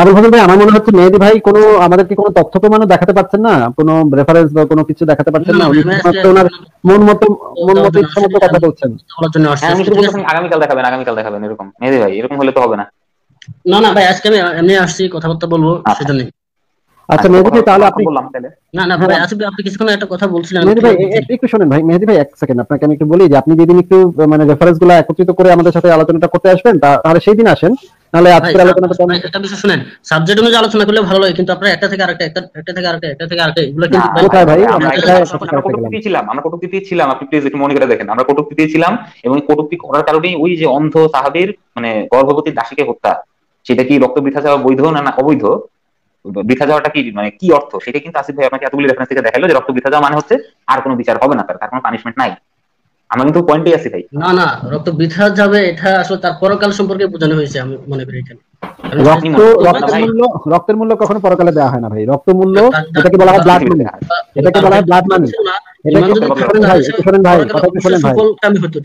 আবুল ফজল ভাই, আমার মনে হচ্ছে মেহেদী ভাই কোনো আমাদেরকে কোনো তথ্য প্রমাণও দেখাতে পারছেন না, কোনো রেফারেন্স বা কোনো কিছু দেখাতে পারছেন না, ওনার মন মতো ইচ্ছা মতো কথা বলছেন। আগামীকাল দেখাবেন এরকম মেহেদী ভাই, এরকম হলে তো হবে না। না না ভাই, আজকে আমি এমনি আসছি, কথাবার্তা বলবো সেজন্য। আচ্ছা মেহেদী ভাই, তাহলে আপনি না ভাই আসিফ ভাই, আপনি কিছুক্ষণ একটা কথা বলছিলেন। মেহেদী ভাই একটু শুনেন ভাই, মেহেদী ভাই এক সেকেন্ড, আপনাকে আমি একটু বলি যে আপনি যেদিন একটু মানে রেফারেন্স গুলো একত্রিত করে আমাদের সাথে আলোচনাটা করতে আসবেন, তাহলে সেই দিন আসেন, নাহলে আজকের আলোচনাটা তো একটা বিষয় শুনেন, সাবজেক্ট অনুযায়ী আলোচনা করলে ভালো লাগে, কিন্তু আপনারা একটা থেকে আরেকটা এগুলো কিন্তু ভাই আমরা কটূক্তি ছিলাম, আপনি প্লিজ একটু মনে করে দেখেন, আমরা কটূক্তি ছিলাম, এবং কটূক্তি করার কারণেই ওই যে অন্ধ সাহাবীর মানে গর্ভবতী দাসীকে হত্যা, সেটা কি রক্ত বৃথা যাওয়া বৈধ না অবৈধ, বৃথা যাওয়াটা কি মানে কি অর্থ, সেটা কিন্তু আসিফ ভাই আপনাকে এতগুলি রেফারেন্স থেকে দেখাইলো যে রক্ত বৃথা যাওয়া মানে হচ্ছে আর কোনো বিচার হবে না, তার কোনো পানিশমেন্ট নাই। আমরা কিন্তু পয়েন্টেই আছি ভাই। না রক্ত বৃথা যাবে এটা আসলে তার পরকাল সম্পর্কে বোঝানো হয়েছে, আমি মনে করি। এখানে রক্তের মূল্য কখনো পরকালে দেওয়া হয় না ভাই, রক্ত মূল্য এটাকে বলা হয় ব্লাড মানি, এটাকে বলা হয় ব্লাড মানি।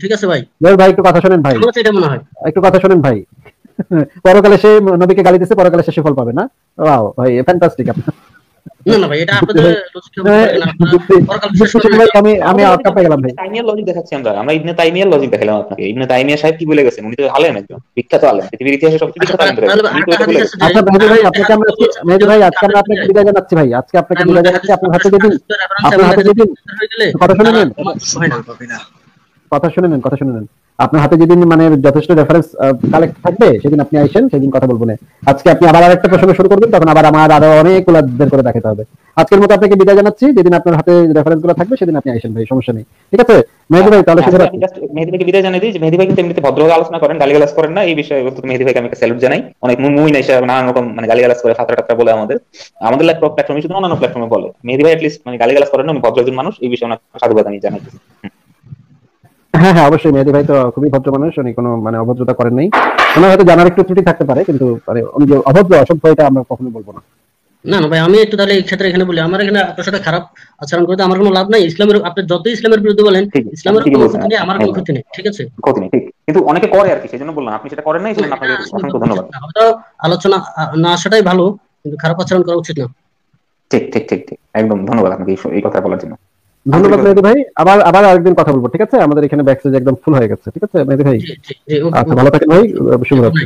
ঠিক আছে ভাই, ভাই একটু কথা শোনেন ভাই, একটু কথা শোনেন ভাই। পরকালে সে নবীকে গালি দিচ্ছে, পরকালে সে সুফল পাবে না, ওয়াও ভাই ফ্যান্টাস্টিক আপনি। না না ভাই, এটা আপনাদের লজিক পরকাল বিশ্বাস করেন ভাই না। আমি আটকা পেয়ে গেলাম ভাই। তাইমিয়ার লজিক দেখাচ্ছি আমরা ইবনে তাইমিয়ার লজিক দেখালাম আপনাকে। ইবনে তাইমিয়া সাহেব কি বলে গেছেন? উনি তো আলেম, একজন বিখ্যাত আলেম, পৃথিবীর ইতিহাসে সবচেয়ে বিখ্যাত আলেম ধরে। তাহলে উনি তো আরেকটা এটা বলে হাদিস আছে গেছেন। যে আচ্ছা মেহেদী ভাই আপনাকে আমরা মেহেদী ভাই আজকে আমরা আপনাকে বিদায় জানাচ্ছি ভাই, আজকে আপনাকে বিদায় জানাচ্ছি। আপনার হাতে যেদিন আপনার হাতে যেদিন কথা শুনে নেন, কথা শুনে নেন, কথা শুনে নেন। আপনার হাতে যেদিন মানে যথেষ্ট রেফারেন্স কালেক্ট থাকবে সেদিন আপনি আইসেন, সেদিন কথা বলবো না। আজকে আপনি আবার আরেকটা প্রসঙ্গ শুরু করবেন, তখন আবার আমার আরো অনেকগুলো বের করে দেখাতে হবে। আজকের মতো আপনাকে বিদায় জানাচ্ছি, যেদিন আপনার হাতে রেফারেন্স গুলো থাকবে সেদিন আপনি আইসেন ভাই, সমস্যা নেই। ঠিক আছে মেহেদী ভাই, তাহলে শুরু আমি জাস্ট মেহেদী ভাইকে বিদায় জানিয়ে দিই যে মেহেদী ভাই কিন্তু এমনিতে ভদ্রভাবে আলোচনা করেন, গালিগালাজ করেন না। এই বিষয়ে মেহেদী ভাইকে আমি একটা স্যালুট জানাই। অনেক মুই না হিসেবে নানান রকম মানে গালিগালাজ করে, ফাতরা টাতরা বলে আমাদের প্ল্যাটফর্মে শুধু অন্যান্য প্ল্যাটফর্মে বলে। মেহেদী ভাই অ্যাটলিস্ট মানে গালিগালাজ করেন না, উনি ভদ্র একজন মানুষ। এই বিষয়ে ওনাকে সাধুবাদ আমি জানাইতেছি। হ্যাঁ হ্যাঁ অবশ্যই, মেহেদী ভাই তো খুবই ভদ্র মানুষ, উনি কোনো মানে অভদ্রতা করেন নাই। ওনার হয়তো জানার একটু ত্রুটি থাকতে পারে, কিন্তু মানে উনি যে অভদ্র অসভ্য এটা আমরা কখনো বলবো না। না না ভাই, আমি একটু তাহলে এই ক্ষেত্রে এখানে বলি, আমার এখানে আপনার সাথে খারাপ আচরণ করতে আমার কোনো লাভ নাই। ইসলামের আপনি যত ইসলামের বিরুদ্ধে বলেন, ঠিক ইসলামের ঠিকই কোনো বলছেন ক্ষতি নেই, আমার কোনো একদম। ক্ষতি নেই, ঠিক আছে? ক্ষতি নেই, ঠিক। কিন্তু অনেকে করে আর কি, সেজন্য বললাম আপনি সেটা করেন না, এই জন্য আপনাকে এটা আসলে অসংখ্য করা ধন্যবাদ। উচিত না। হয়তো আলোচনা না আসাটাই ভালো, কিন্তু খারাপ আচরণ করা উচিত না। ঠিক ঠিক ঠিক ঠিক একদম ধন্যবাদ আপনাকে এই কথা বলার জন্য। ধন্যবাদ মেহেদী ভাই, আবার আবার আরেকদিন কথা বলবো, ঠিক আছে? আমাদের এখানে ব্যাকস্টেজ একদম ফুল হয়ে গেছে, ঠিক আছে মেহেদী ভাই? জি জি জি, ওকে আচ্ছা ওকে। ভালো থাকেন ভাই, শুভরাত্রি।